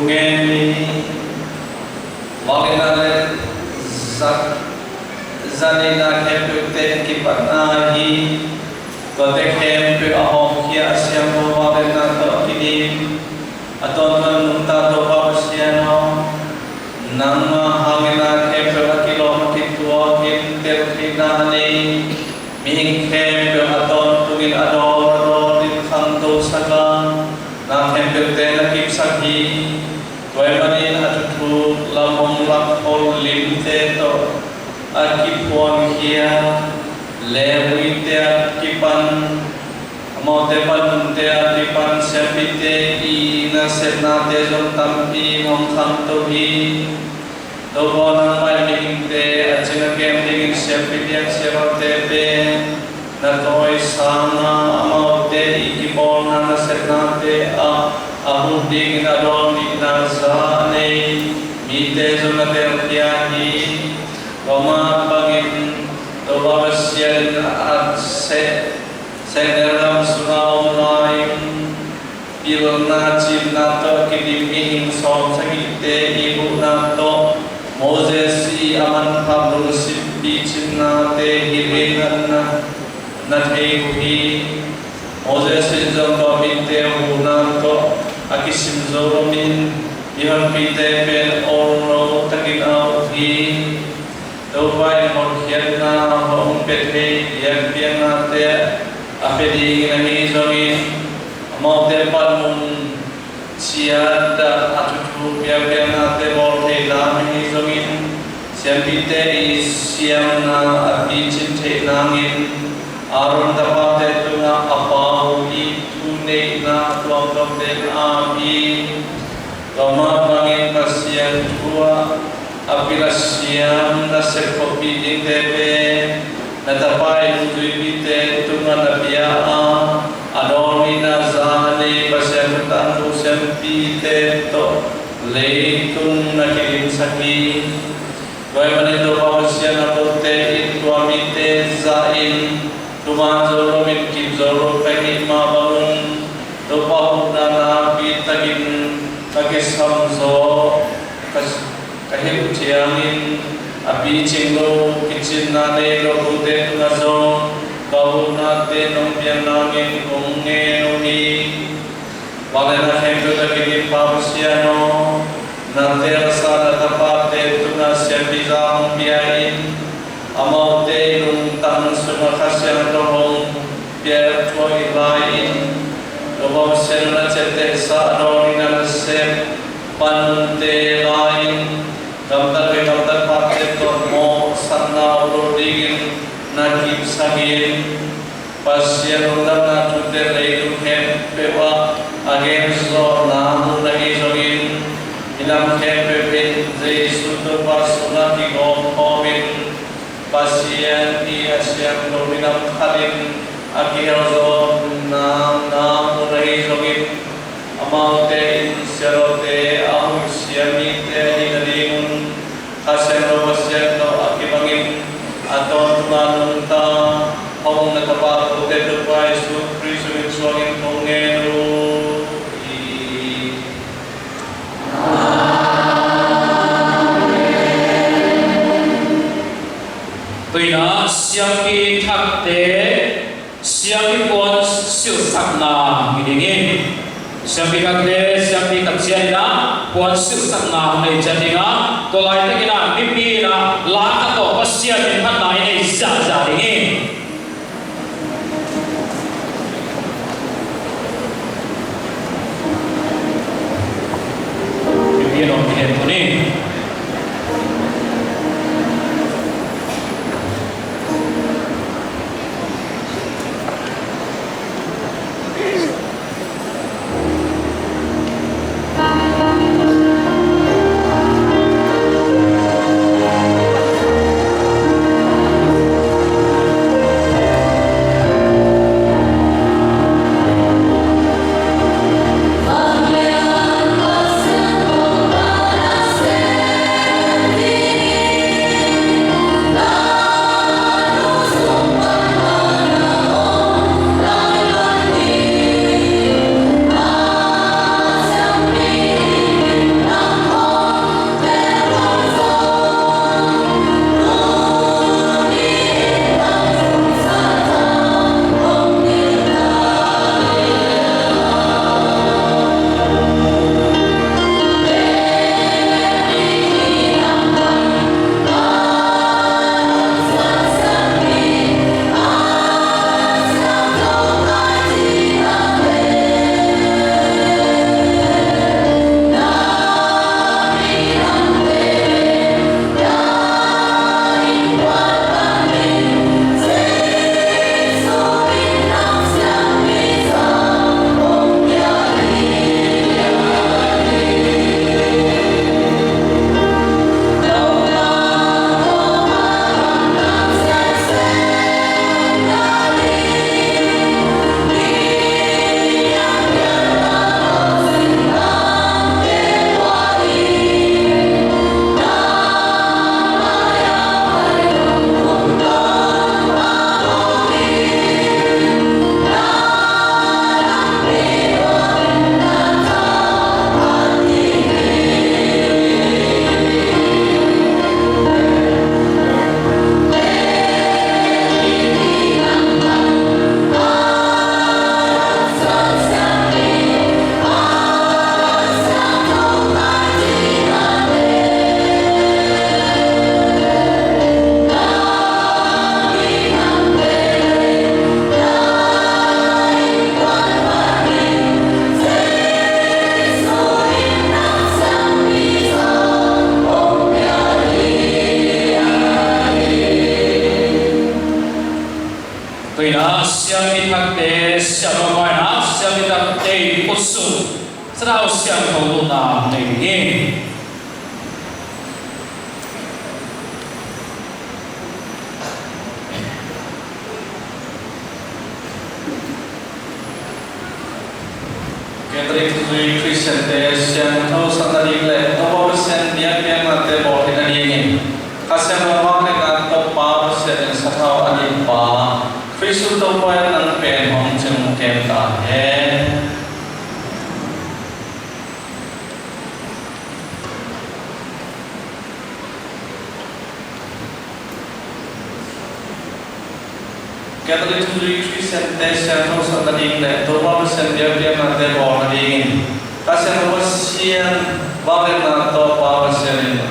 Ngeni Malinale Zanina Kempu Ten Kipanahi Kote Kempu Ahom Kia Asyamo Malina Tokini Aton Nunta Dopa Asyano Nama Hamina Kempu Akilo Makitua Kintel Kinani Mihing Kempu Aton Tungin Ador Din Kanto Saga Na Kempu Ten Akip Sakhi Tuemanin atutu lamong lakol limte to akipon kia lewite akipan amote panunte akipan sepite ina senate zontampi ngong kantohi dobo nang maimingte achina kemdingin sepite serotepe natoi sana amote ikipon na senate ahuding adoni nazane mite zonate tiani Roma bangin tobabasyan at seneram sunau lain pilna cinato kidimihing som sagite ibu nato Moses I aman pablo sipi cinate hirinan natehi Moses izong komite nato akisim zoromin ihan pite pen orno tagin auti Dopai morkiana hong pete yang pianate apedi nani zongin mote palmun siada atutu pianate mote nami zongin siapite siamna api cinte nangin arun tapate tunga apau itune na klongdom den api Roma bangin kasian tua Apilasiyam na serpopi ding tebe natapai tujui bite tunga nabiaa adoni na zane pasyan tandu sempite to leitung na kirim saki Wai manito pawasyan na pote ituamite zain tumanzoro min kinzoro pengi mabangun dopahuda na bitagin kagisamzo kahit uciamin api cinglo kicin nane lo bute ngazo kau nate nompian nangin unge uni walena hemdo takini pawasiano nate rasa tapate tuna siapiza umpiain amaute nung tan sunga khasyan rohong biar tuai lain lobo senna cete sa adorina sep panunte lain Gamtar pakai tormo sana urodingin nakib sangin pasien undang natute leidu hem pewa agen so namu nagi sogin ilam hem pepin zai suto pasuna ki gom homin pasien di asian dominam khalin akhir zo namu nagi sogin amaute serote ahu siamite hingalimun kaseno paseno akibangin aton tumanunta hong natapato teto pai su krisu suangin tongero tuina siampi thakte siampi pon siu sakna gidingin siampi kakde siampi kapsiana puan sirsak na nei jadinga tolai takina mimpi na la to pasia din phanai nei za dingi siam ithak te siam mai na siam ithak te usu serau siam tholu na nei Catholic Christian te siam thau sanari le to sen biak biak na te bo te ni ni kasem rawang le na to pa sen sa thau ani pa Kristu to pa nang pen hong chung kem ta he Catholic Christian te siam thau sanari le to pa sen biak biak na te bo ni kasem rawang siam wang na to pa sen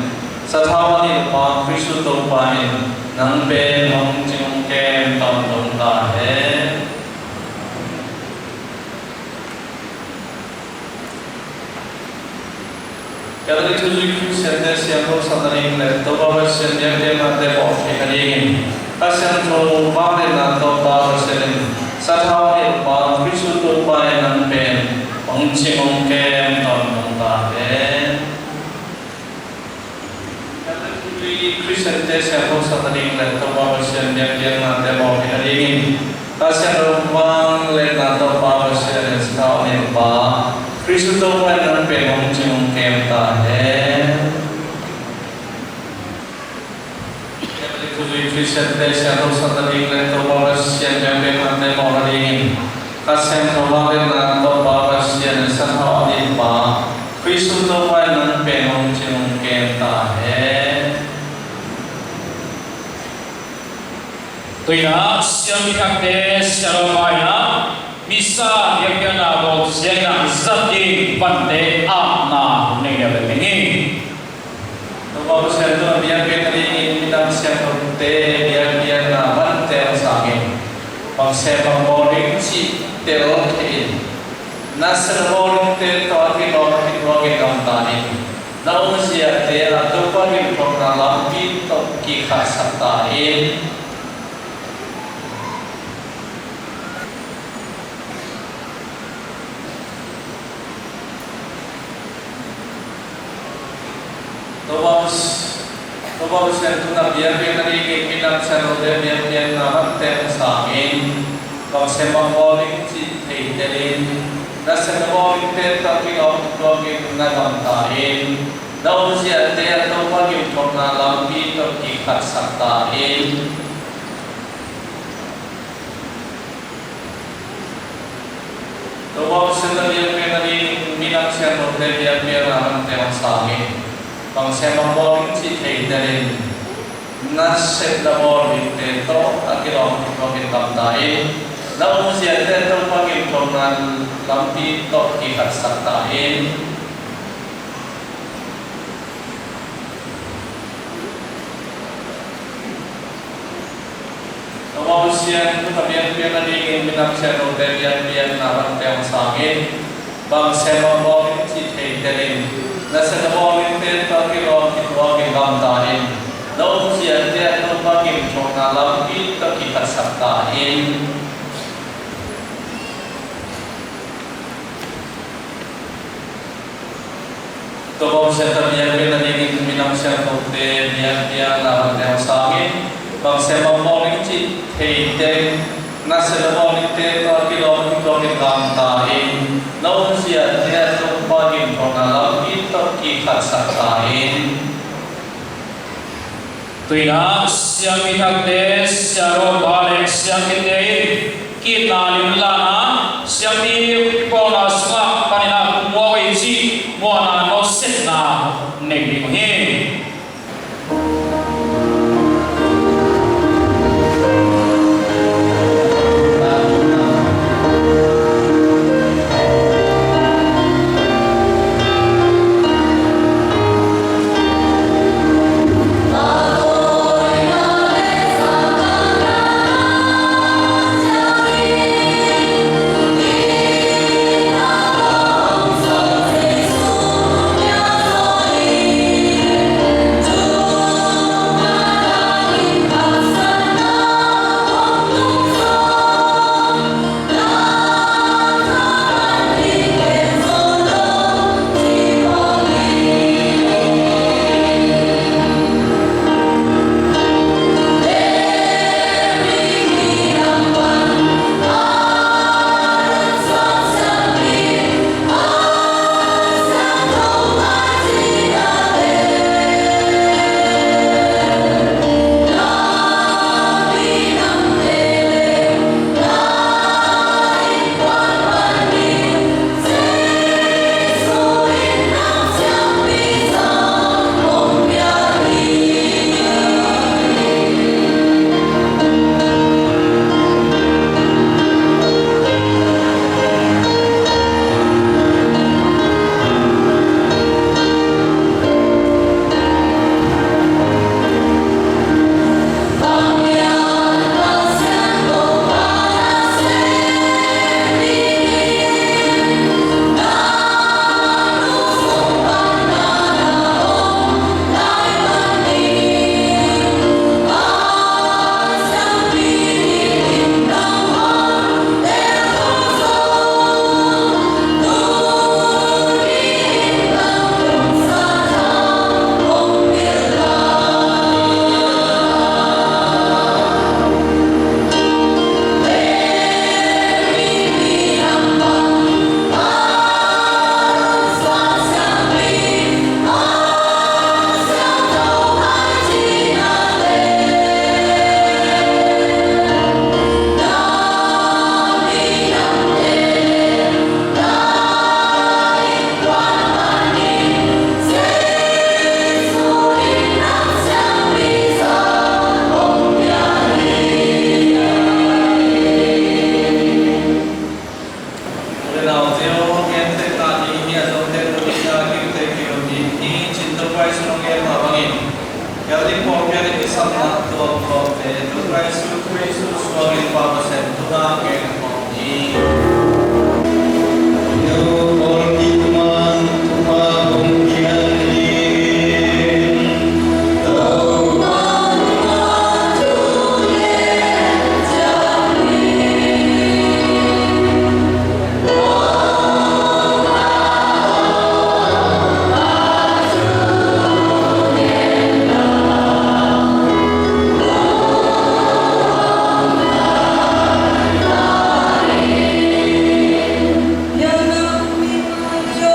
sa thau ani pa Kristu to pa nang pen hong chung kem tam tam ta he Catholic Christian te siam thau sanari le to pa sen biak biak na te bo ni kasem thau wang na to pa sen sa thau ani pa Kristu to pa nang pen hong chung kem tam tam ta he Christian te siam thau sanari le to pa sen biak biak na te bo ni kasem wang le na to pa sen sa thau ani pa Kristu to pa nang pen hong chung kem ta he Christian te siam thau sanari le to pa sen biak biak na te bo ni kasem wang le na to pa sen sa thau ani pa Kristu to pa nang pen hong chung kem ta he Tuy na siam ithak te siam mai na misa yang dia na bo siang na zati pante a na nei ya le ni to pa sen to biak biak ni minam siam te biak biak na ban te sa nge pang se pang boring chi te lo ke na se boring te to ki lo ke kam ta ni na o sia te a to pa ni program la pi to ki kha sa ta Tobos sen tuna biar biar ni kinam sen ode biar biar nama tem sangin bang sen bang boling ci thei delin na sen boling te tapi au ki na dam tain dau sia te to pa ki thok na lambi to ki khat sakta Tobos sen biar ni minam sen ode biar biar nama tem sangin bang sen bang boling ci thei delin na set da boling te to akilong ki kam tain dau sia te to pa ki thok na lambi to ki khat sakta Tobosian tu tabian biar ni minam sen ode biar biar nama tem sangin bang sen bang boling ci thei delin na sen boling te to ki kam tain dau sia te to pa ki thok na lambi to ki khat sakta Tobosian tabian biar ni minam sen ode biar biar nama tem sangin bang sen bang boling ci thei delin na sen boling te to ki kam tain dau sia te to pa ki thok na lambi to ki khat sakta Tuy na siam ithak te siam ba le siam ki te ki na lim la na siam ni po na sa pa ni na mo wi chi mo na no set na nei ni he Hãy subscribe cho kênh Ghiền Mì Gõ để không bỏ lỡ Christ nong em ma bangin ya di por ya di sam na to te to Christ suangin pa sen to na ke ni yo por di man ma bong kian ni Yo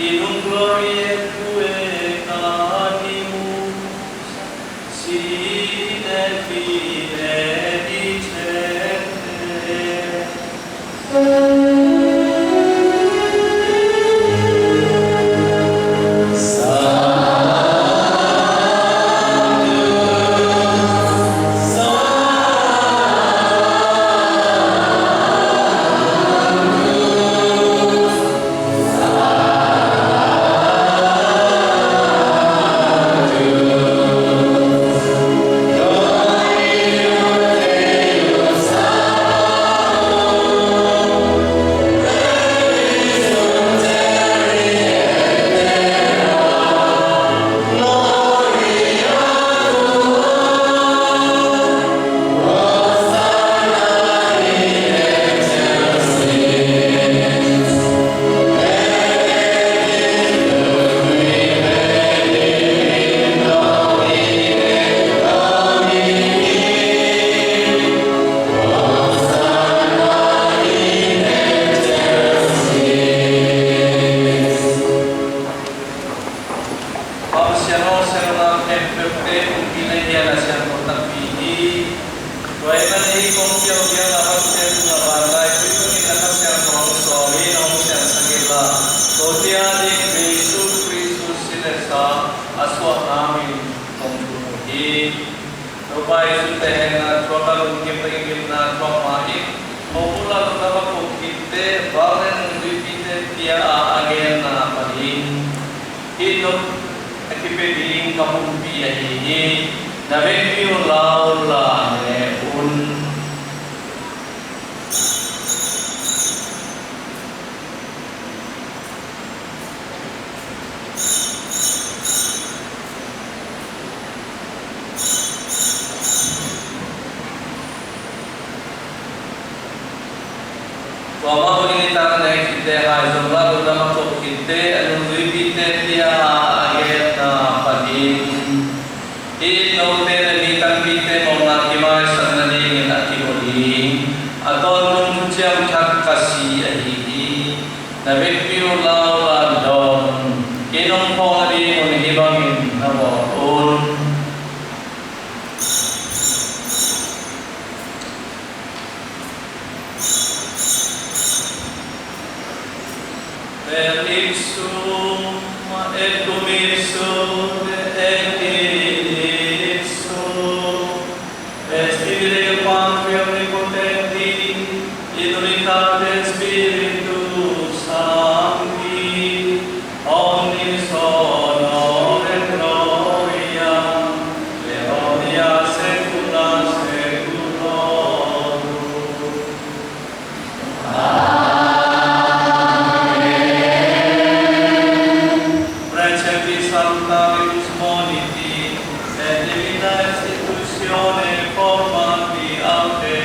in gloria tue canimus, si siano siano FFP mungkin dia na siano tapi Wai mani kong kiao kiao dapat siano na bandai itu ni kata siano sorry nong siano sakila totia di Kristus sinesa aswa nami kong tuhi Rupai suteh na chota lungkim pengim na chomai Mopula tutama ko kite balen vipite tia agen na paling ito akipeding kapumpi ahi na vekti ulaula ne un Wama pengingitan naik kita hai jumlah utama kok kita anu kita dia agen na paling ini naute nemitan kita mau nakimai sanani ngaki boli atau nunjam cak kasih ahi na vekti ulaula don kinong pongari unhibangin na waun Ipsum et cum ipsum et ipsum et Spiritu Patri omnipotenti in unitate Spiritus Sancti omnis honor et gloria secula seculorum. Salutavimus moniti et divina institutione formati a te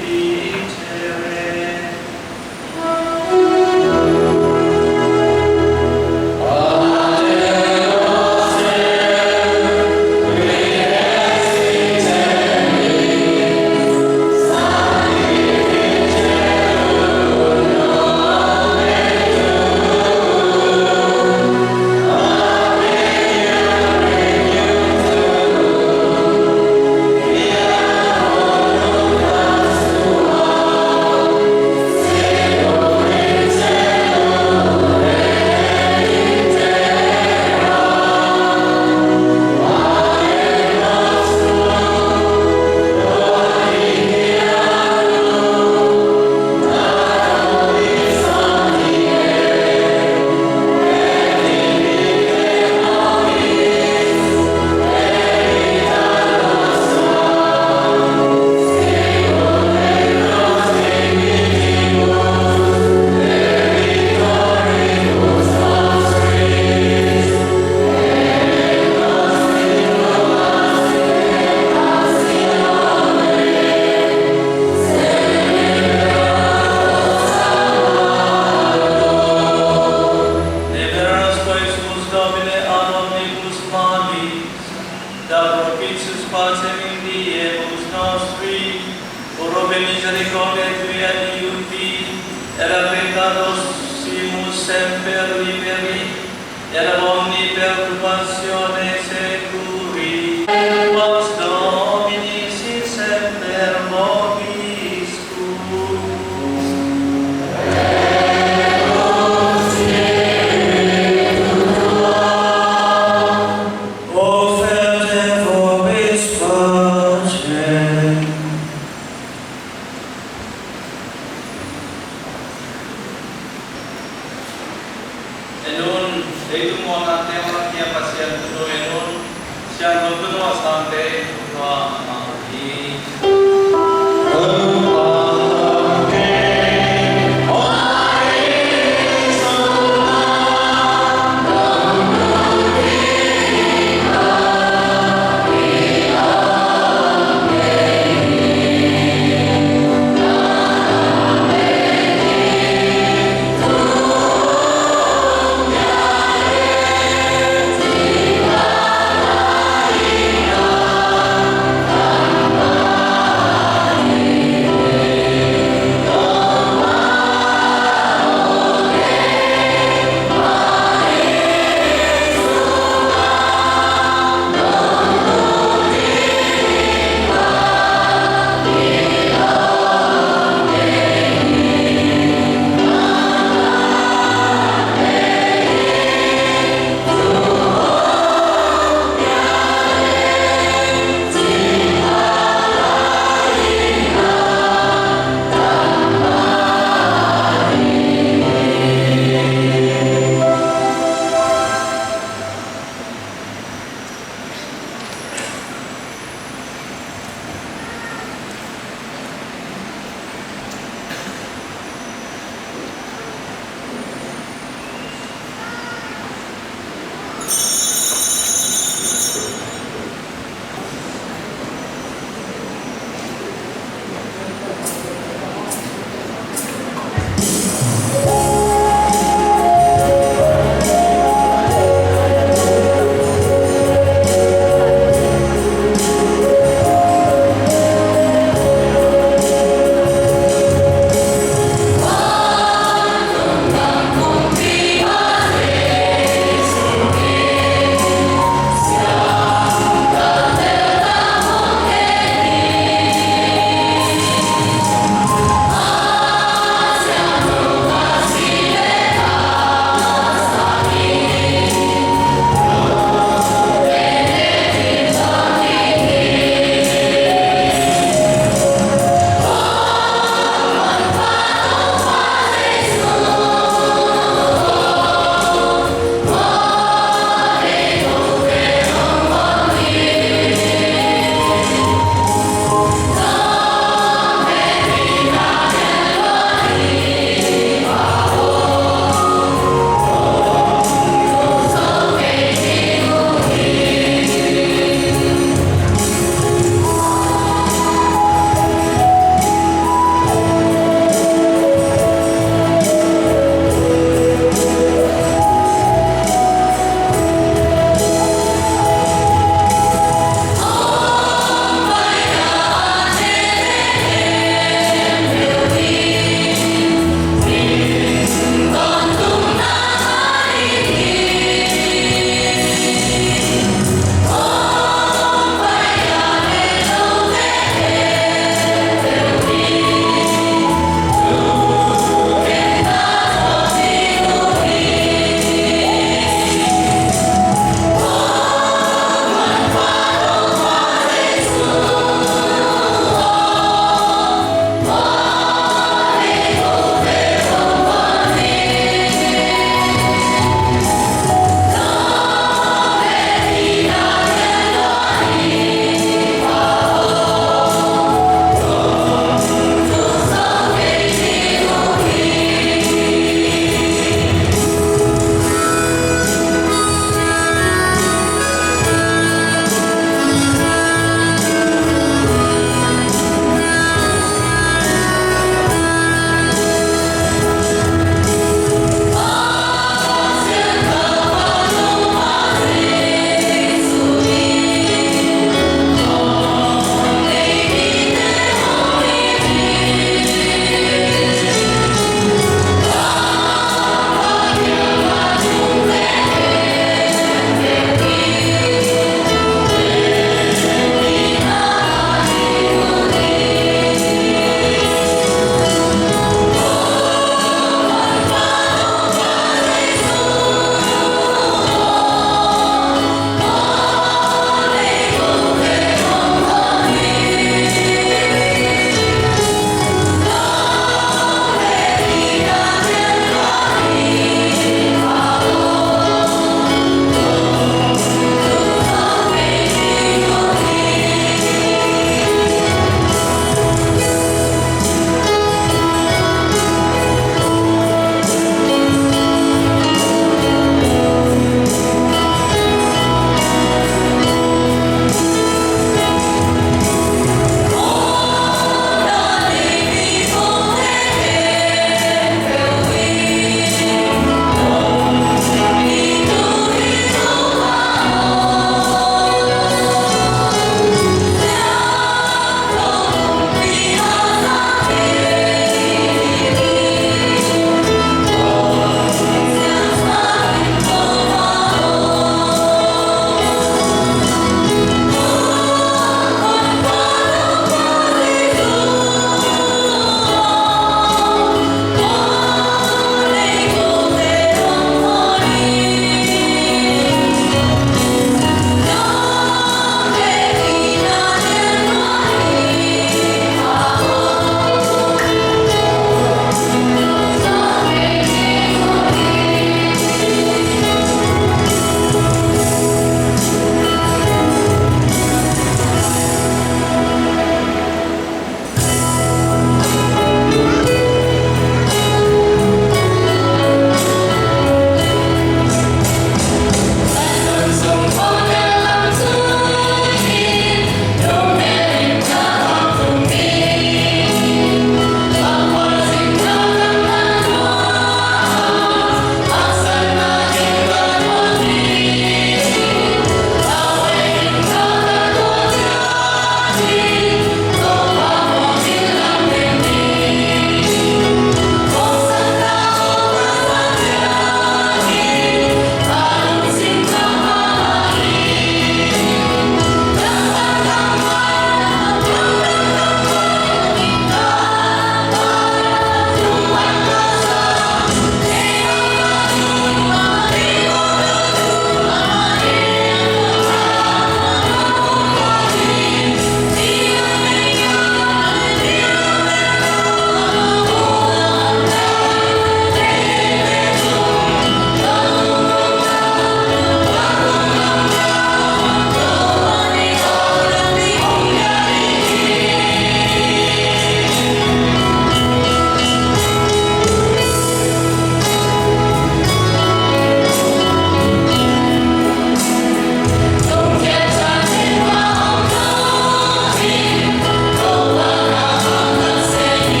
dicere.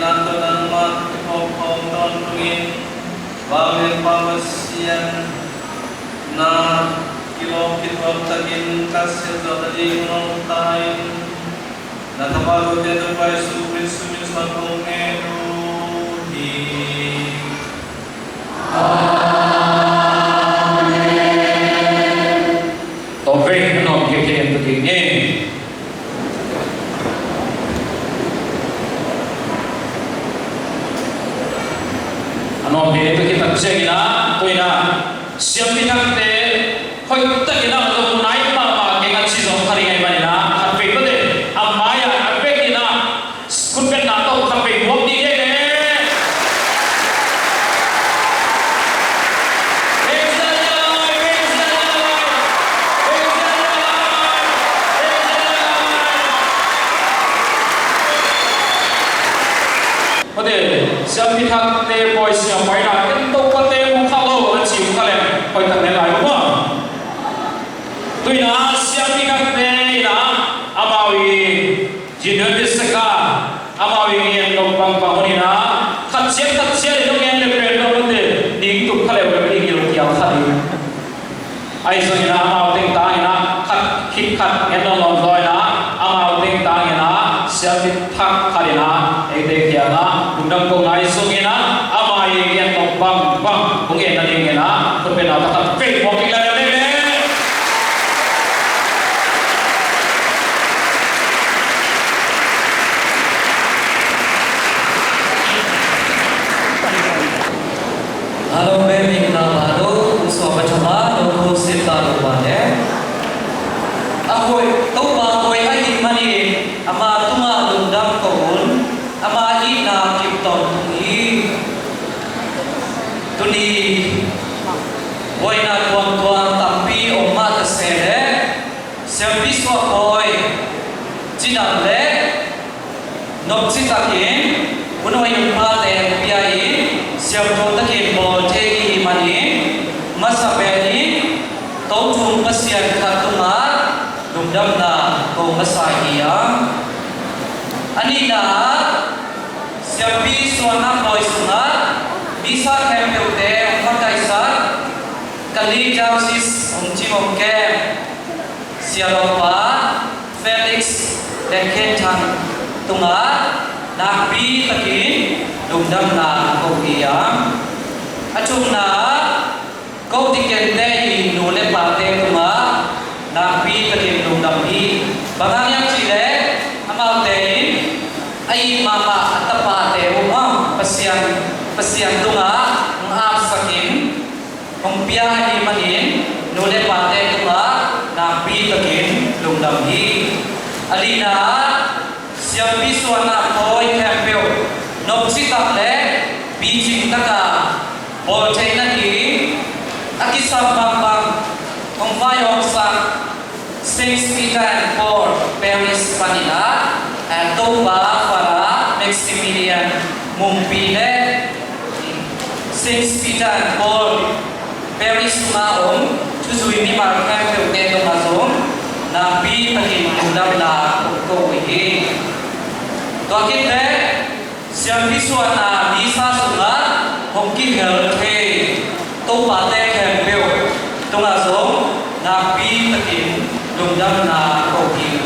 nanto nang maghopong tonungin Bawin pamasian na kilokitwag tagin kasya tading nontain Natapagod ito pa'y sumin sa kong enuhi Topeng no kekeen begini. Ano bini itu kita kusengina, tuina siap pinakte, koi kita kita untuk naik mama kengan sisong karingan mana, kape bade, amaya kape kita, kunpen nato kape buat dia deh. Siap pihak te boy siap bayar kento kate mukalo anci mukale koi tak nelai apa tu ina siap pihak te ina amawi jinon diseka amawi yang nombang bangun ina kaciat itu yang lebih lebih ning tu kale lebih ning yang kali aiso ina amaw ting tang ina kat hit kat yang nombang ina amaw ting tang ina siap pihak kali ina ede kiana undang ko ngai sungina ama yang nombang bang mungkin nanti ngena berbeda tak fake walking lele Halo baby namado usaha macam no sita rumahnya ahoy toba ahoy ai mani ama tuma lundang kohun ama ina kipton tuni boina tuan tapi omma tasere service wa boy jinale nopsitakin unoi upate piai siapto takin bol tei mani masabeli tautum pasian khatuma dumdamna ko masahia anina siapi suana boy sunga bisa kempute makaisa kali jausis umcimongke sialopa Felix dan Kencan tunga nabi takin dumdam na kogia acungna kau dikende nule pate tunga nabi takin dumdam hi bangang yang cile amal tein ai mama atapa te umam pasian tunga ngap sakin umpia hi manin nule pate tunga nabi takin dumdam hi alina siapi suana boy campeo nopsitak le bijing taka bol chaina hi akisam bambang ongvayok sa Saint Peter and Paul Paris Manila and Toba para Maximilian Mumpile Saint Peter and Paul Paris Maom Tuzui Mimar Campeo Teto Mazom Nabi Takin Mudam La Kokohi Tuakite siang visuana bisa sunga Hongki Helte Toba Te Campeo Tungazom Nabi Takin Mudam La Kokohi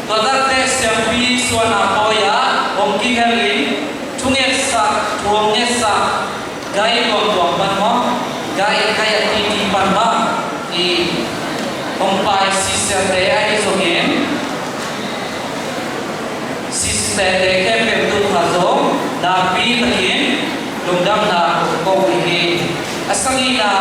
Tuakite siang visuana Poya Hongki Helin Tungesa Tuongesa Gai Tuang Panmo Gai Kaya Titi Panma I Ompai Sisya Te Ai Songin Sisya Te Kepem Tu Hazom Nabi Takin Lundam Na Kokohi Asangina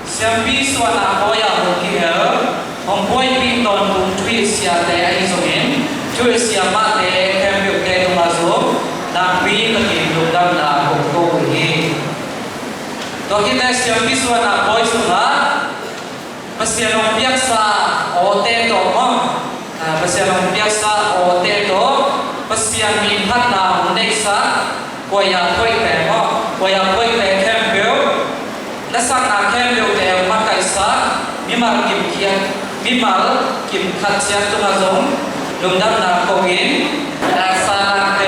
Siampi Suana Poya Hokihel Ompoi Pinton Tung Tui Sya Te Ai Songin Tui Sya Ma Te Kepem Te Tu Hazom Nabi Takin Lundam Na Kokohi Tohita Siampi Suana Poy Sunga Pasianong biaksa ote to mo pasianong biaksa ote to pasian minhat na undeksa koya koi te mo koya koi te kempeo nasak na kempeo te makaisa mimal kim khatsiat tu nazong lungdam na kogin asala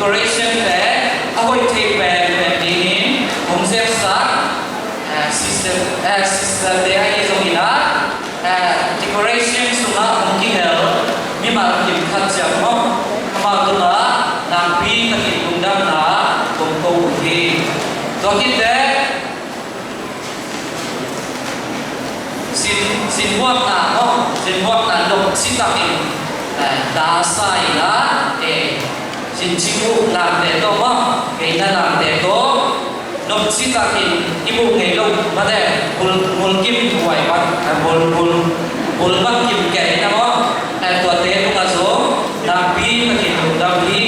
decoration te ahoi thei pen ni hom sep sa sister te ai zongina decoration sunga hom ki hel mi ma kim khat cha mo ma tu na nang pi ta ki tungdam na kom ko hi to ki te sin buat na dok sitakin da sai la sin chibu làm để to mo cái na làm để to dok sitakin ibu ngai lo ma de bul kim huai ban bul ban kim ke na mo to te tu ka so na pi ta ki dam hi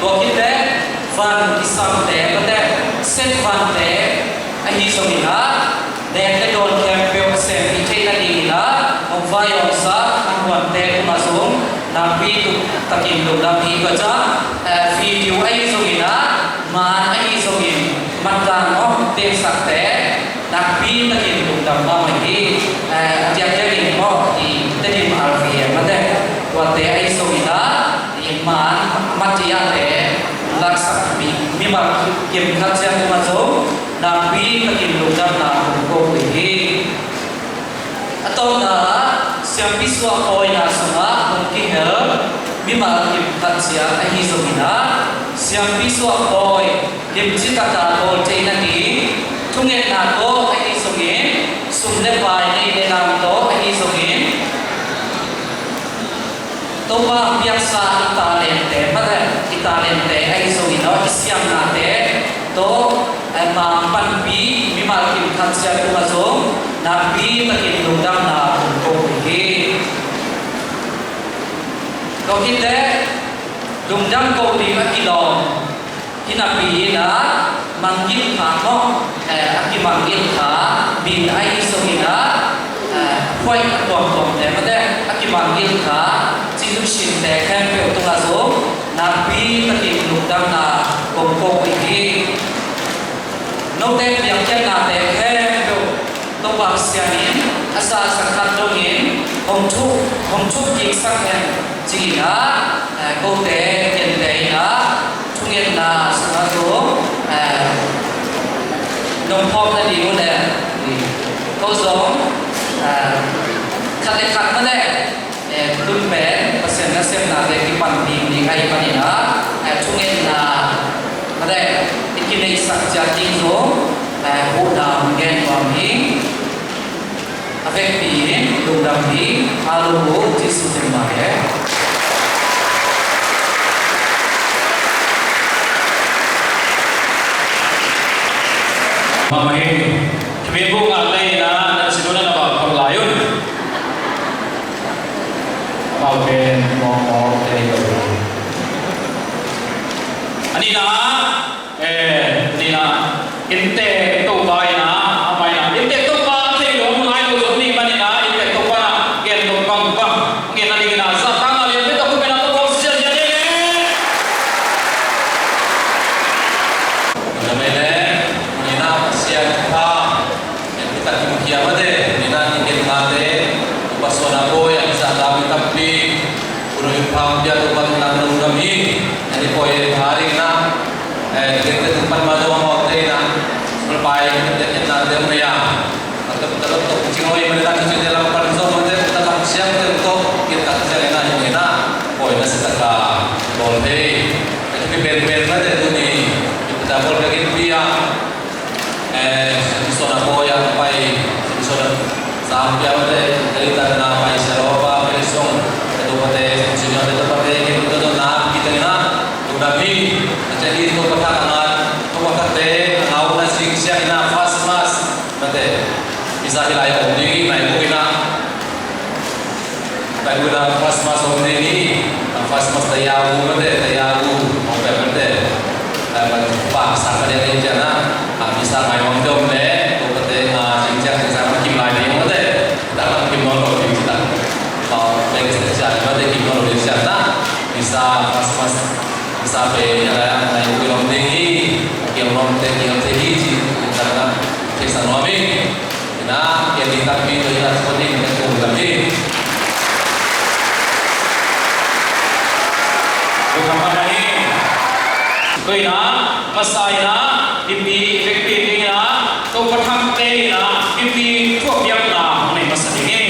to ki te van isam te ma de set van te a hi so ni na de te don campel se pi te na ni na mo vai on sa ang wan te ma so na pi tu ta ki dam hi ka cha video ai so ni na ma ai so ni man dan mo te sak te na pi ta ki dam ma hi dia dia ni mo i te ni ma al fi ma de wa te ai so ni na i man ma ti ya te lak sak mi ma kim khat cha ma so na pi ta ki dam na ko hi atau na siang piswa koi na sama mungkin mi ma kim khat sia hi so ni na siang piswa koi kim cita ta ko te na ni tungen na ko hi so ni sum ne pai ni ne nam to hi so ni to ba biasa Italian te pada Italian te ai so ni no siang na te to ma pan pi mi ma kim khat sia ko ma so na pi ta ki dam na ko hi ko ki te dam ko ti ma ki lo ki na pi na manggil kha mo aki manggil kha bin ai so ni na khoi tom tom te ma de aki manggil kha chi lu shin te khem pe to la so na pi ta ki dam na ko hi no te yang chen na te khem pe to ba sia ni asa sakhat to ni hom thu ki sak hen chi na ko te yen te na thu yen na sa so nông phong na di mo ne ko zong khat ma ne tun pe pasen na sem na te ki pan bi ni kai pa ni na thu yen na ma de ki nei sak cha ti zo hu na gen wa mi avec bien donc d'ami alors tu sais marié mamai kemibu ngalai na sidona na ba paglayon pauken mo tayo anina inte to bai na amai na inte to ba thei lo ngai lo zo ni ba ni na inte to ba gen to bang gen na ni na sa tang na le pe to ko na to ko sia ja ne na mele ni na sia tha en kita ki mukia ma de ni na ni gen na de pasona ko ya sa da mi tapi puro pham dia to ba na na ngami ani ko ye hari na kita tempat madu mau teh na selpai kita na de ya tetap cingoi mereka tu dalam perso mereka tetap siap untuk kita kerja ni na koi na setaka boleh tapi ben mana tu ni kita boleh pergi via zona koya pai zona sampai ada cerita na pai seroba besong itu pada sini ada tempat kita tu na kita na nabi jadi itu perkataan itu waktu ngau na singsia ina fast mas mate bisa hilai omni mai buina fast mas omni ni fast mas tayagu mate tayagu mau mate pak sama dia ni jana bisa mai mongdom le tu mate singsia sama kim lai ni mate dalam kim non lo di kita kalau lagi saja mate kim non lo di sana bisa fast mas sampai yang lain belum tinggi, yang belum tinggi karena kisah nabi, nah yang kita pilih adalah seperti yang kita ulangi. Bukan pada ini, Koi na masai na ipi efektif na to pathang te na ipi thuak yang na nei masai nge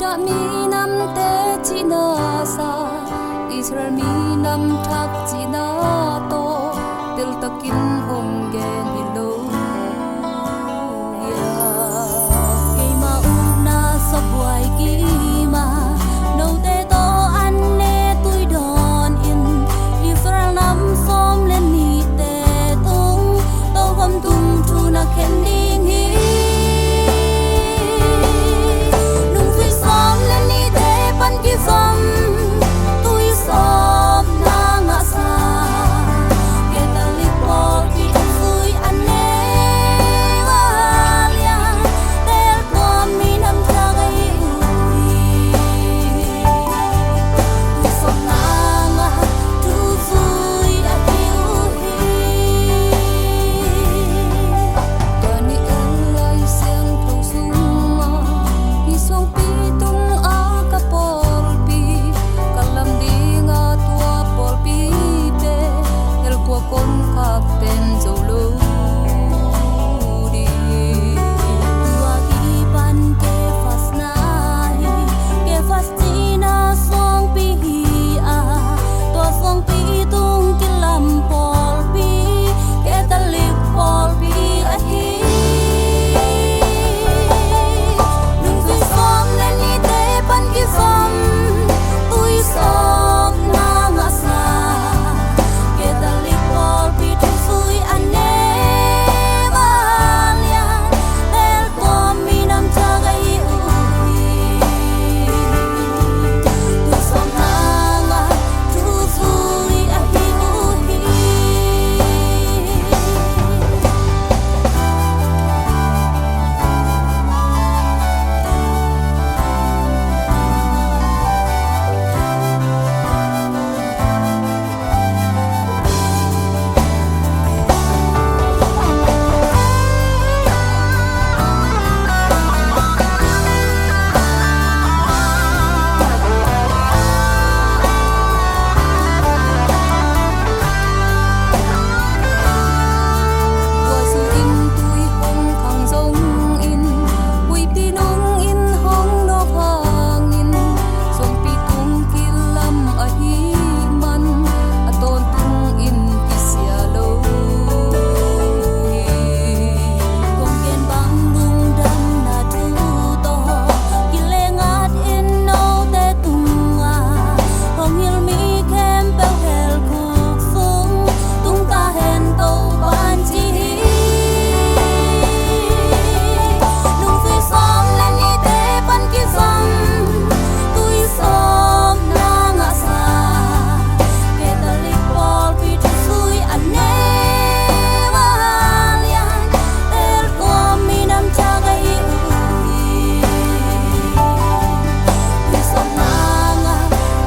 Juda minam te jinasa Israel minam thak jinato Til takin honggen hilo ya Kima una sabwai kima No te to anne tui don in Israel nam som len ni te tung To gom tum tu na ken ding hi Nung sui som len ni te pan ki som Tui som na nga sa Keta lipol ki tung sui anne Walia Tel kom minam tagay ui Tui som na nga tu sui ati uhi Tani elay siyang tusuma Isong pitong akapolpi Kalamding at wapolpi pe El kwa kong kapten zolodi Tuagipan ke fas nahi Ke fas tina song pihia Tua song pitong kilam polpi Ke talip polpi ahi Nung sui som len ni te pan ki som Tui som na nga sa Ke talip polpi tung sui ane Walian Tel kom minam tagay uhi Tui som na nga tu sui ahi uhi Tua su in tui hong khang zong in Ui pinong in hong nok hang in Song pitong kilam ahi man Aton tung in kisya lo Kong gen bang lung dam na tu to Kilengat in no te tunga Hong hil mi kem pel hel kuk sung Tung ta hen to ban chi Nung sui som len ni te pan ki som Tui som na nga sa Ke talik pol pi tu sui ane Walian Tel kom minam tagay uhi Tui som na nga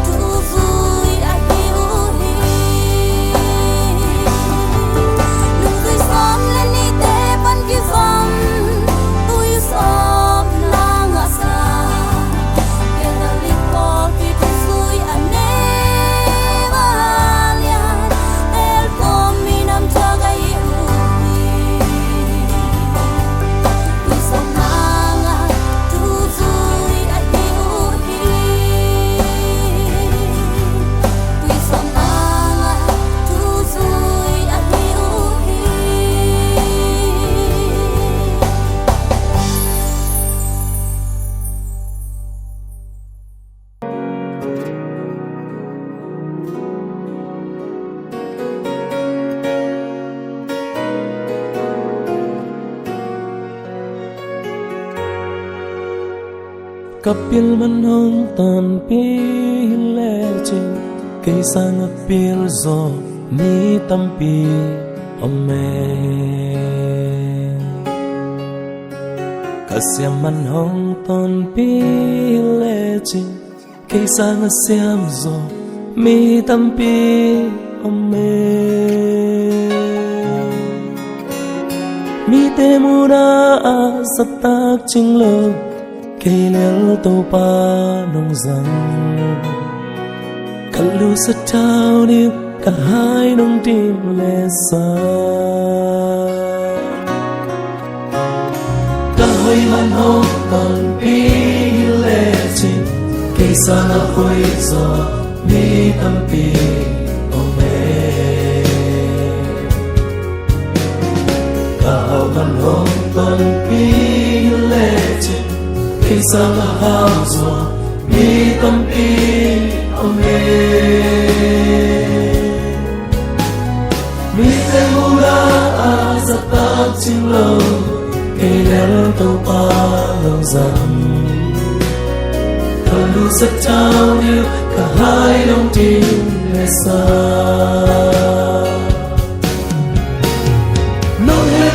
tu sui ahi uhi Nung sui som len ni te pan ki som Tui som na nga sa Ke talik pol pi tu sui ane Walian Tel kom minam tagay uhi Tui som na nga tu sui ahi uhi Tui som na nga tu sui ahi uhi Kapil man hong tan pi le che Cây sang apil zo mi tampi Amen Kasyam man hong tan pi le che Cây sang asyam zo mi tampi Amen Mi te mura a satak ching lo Cây lel tàu pa nông rằng Kalu sa tao điệp cả hai nông tim lệ xa Cả hơi man hông còn pi lệ chi sana quay gió mi tâm pi Kau kan hong ton pi le chin Khi sang hao gió mi tâm pi Mi te hula a za ta ching lo Kê đel tàu pa lâu dần Thở lưu sắc trao yêu cả hai đồng tin lệ xa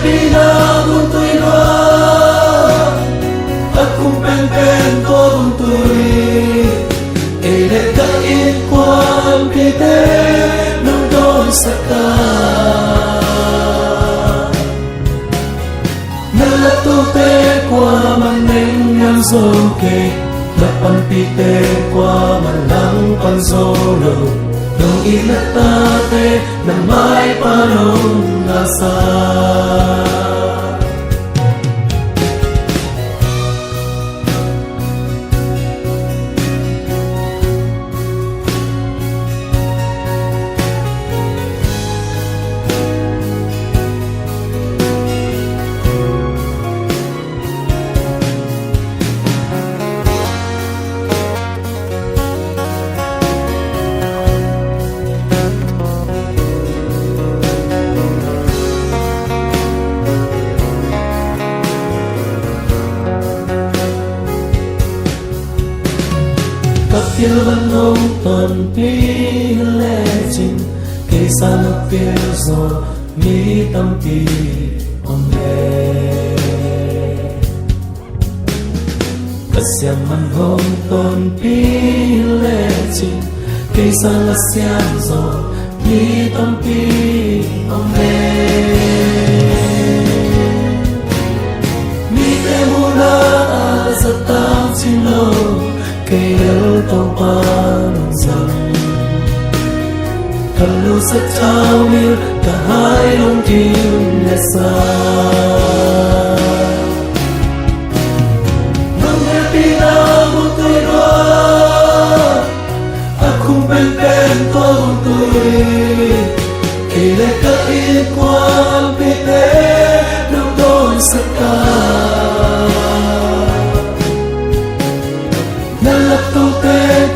Pina con tôi loa Aku pen con tôi Kể để các yên quan kỳ tế Nông đôi sắc ca Nơi là tô tê qua mang nênh ngang dô kê Đập ăn pi tê qua mang lắng con dô lầu Don't eat the tate, na mai panong nasa. Yêu vẫn không tuần pi lệ trình Cây xa nước phía rồi mi tâm pi ôm lệ Cất xem vẫn không tuần pi lệ trình Cây xa là xem rồi mi tâm pi ôm lệ Mi te hula a za tao chinh lo Cây đỡ tàu ban dần Thần lưu sắc trao yêu cả hai đồng tim lệ xa Nâng nghe pina của tôi đó Aku pen con tôi Kể lệ các yên quan pi tế Nâng đôi sắc ca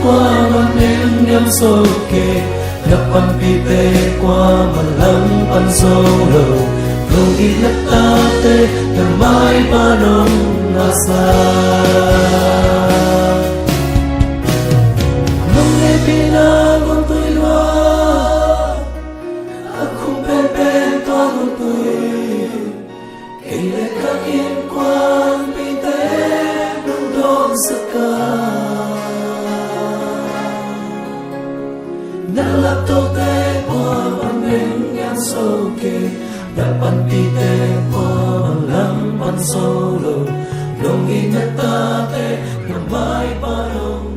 Qua mang nêm nhâm sô kê Đập ăn pi tê qua mang lắng ăn sô lầu Không ít lắc ta tê Nằm mãi ba nông nga xa Nông nghe pina con tôi loa Aku pen con tôi Kể lệ các yên quan pi tê Nông đón sắc ca Nang lapto te qua bằng bên ngang sâu kê Đập ăn pi tê qua bằng lắm ăn sâu lầu Lòng in ta te nằm mãi ba đông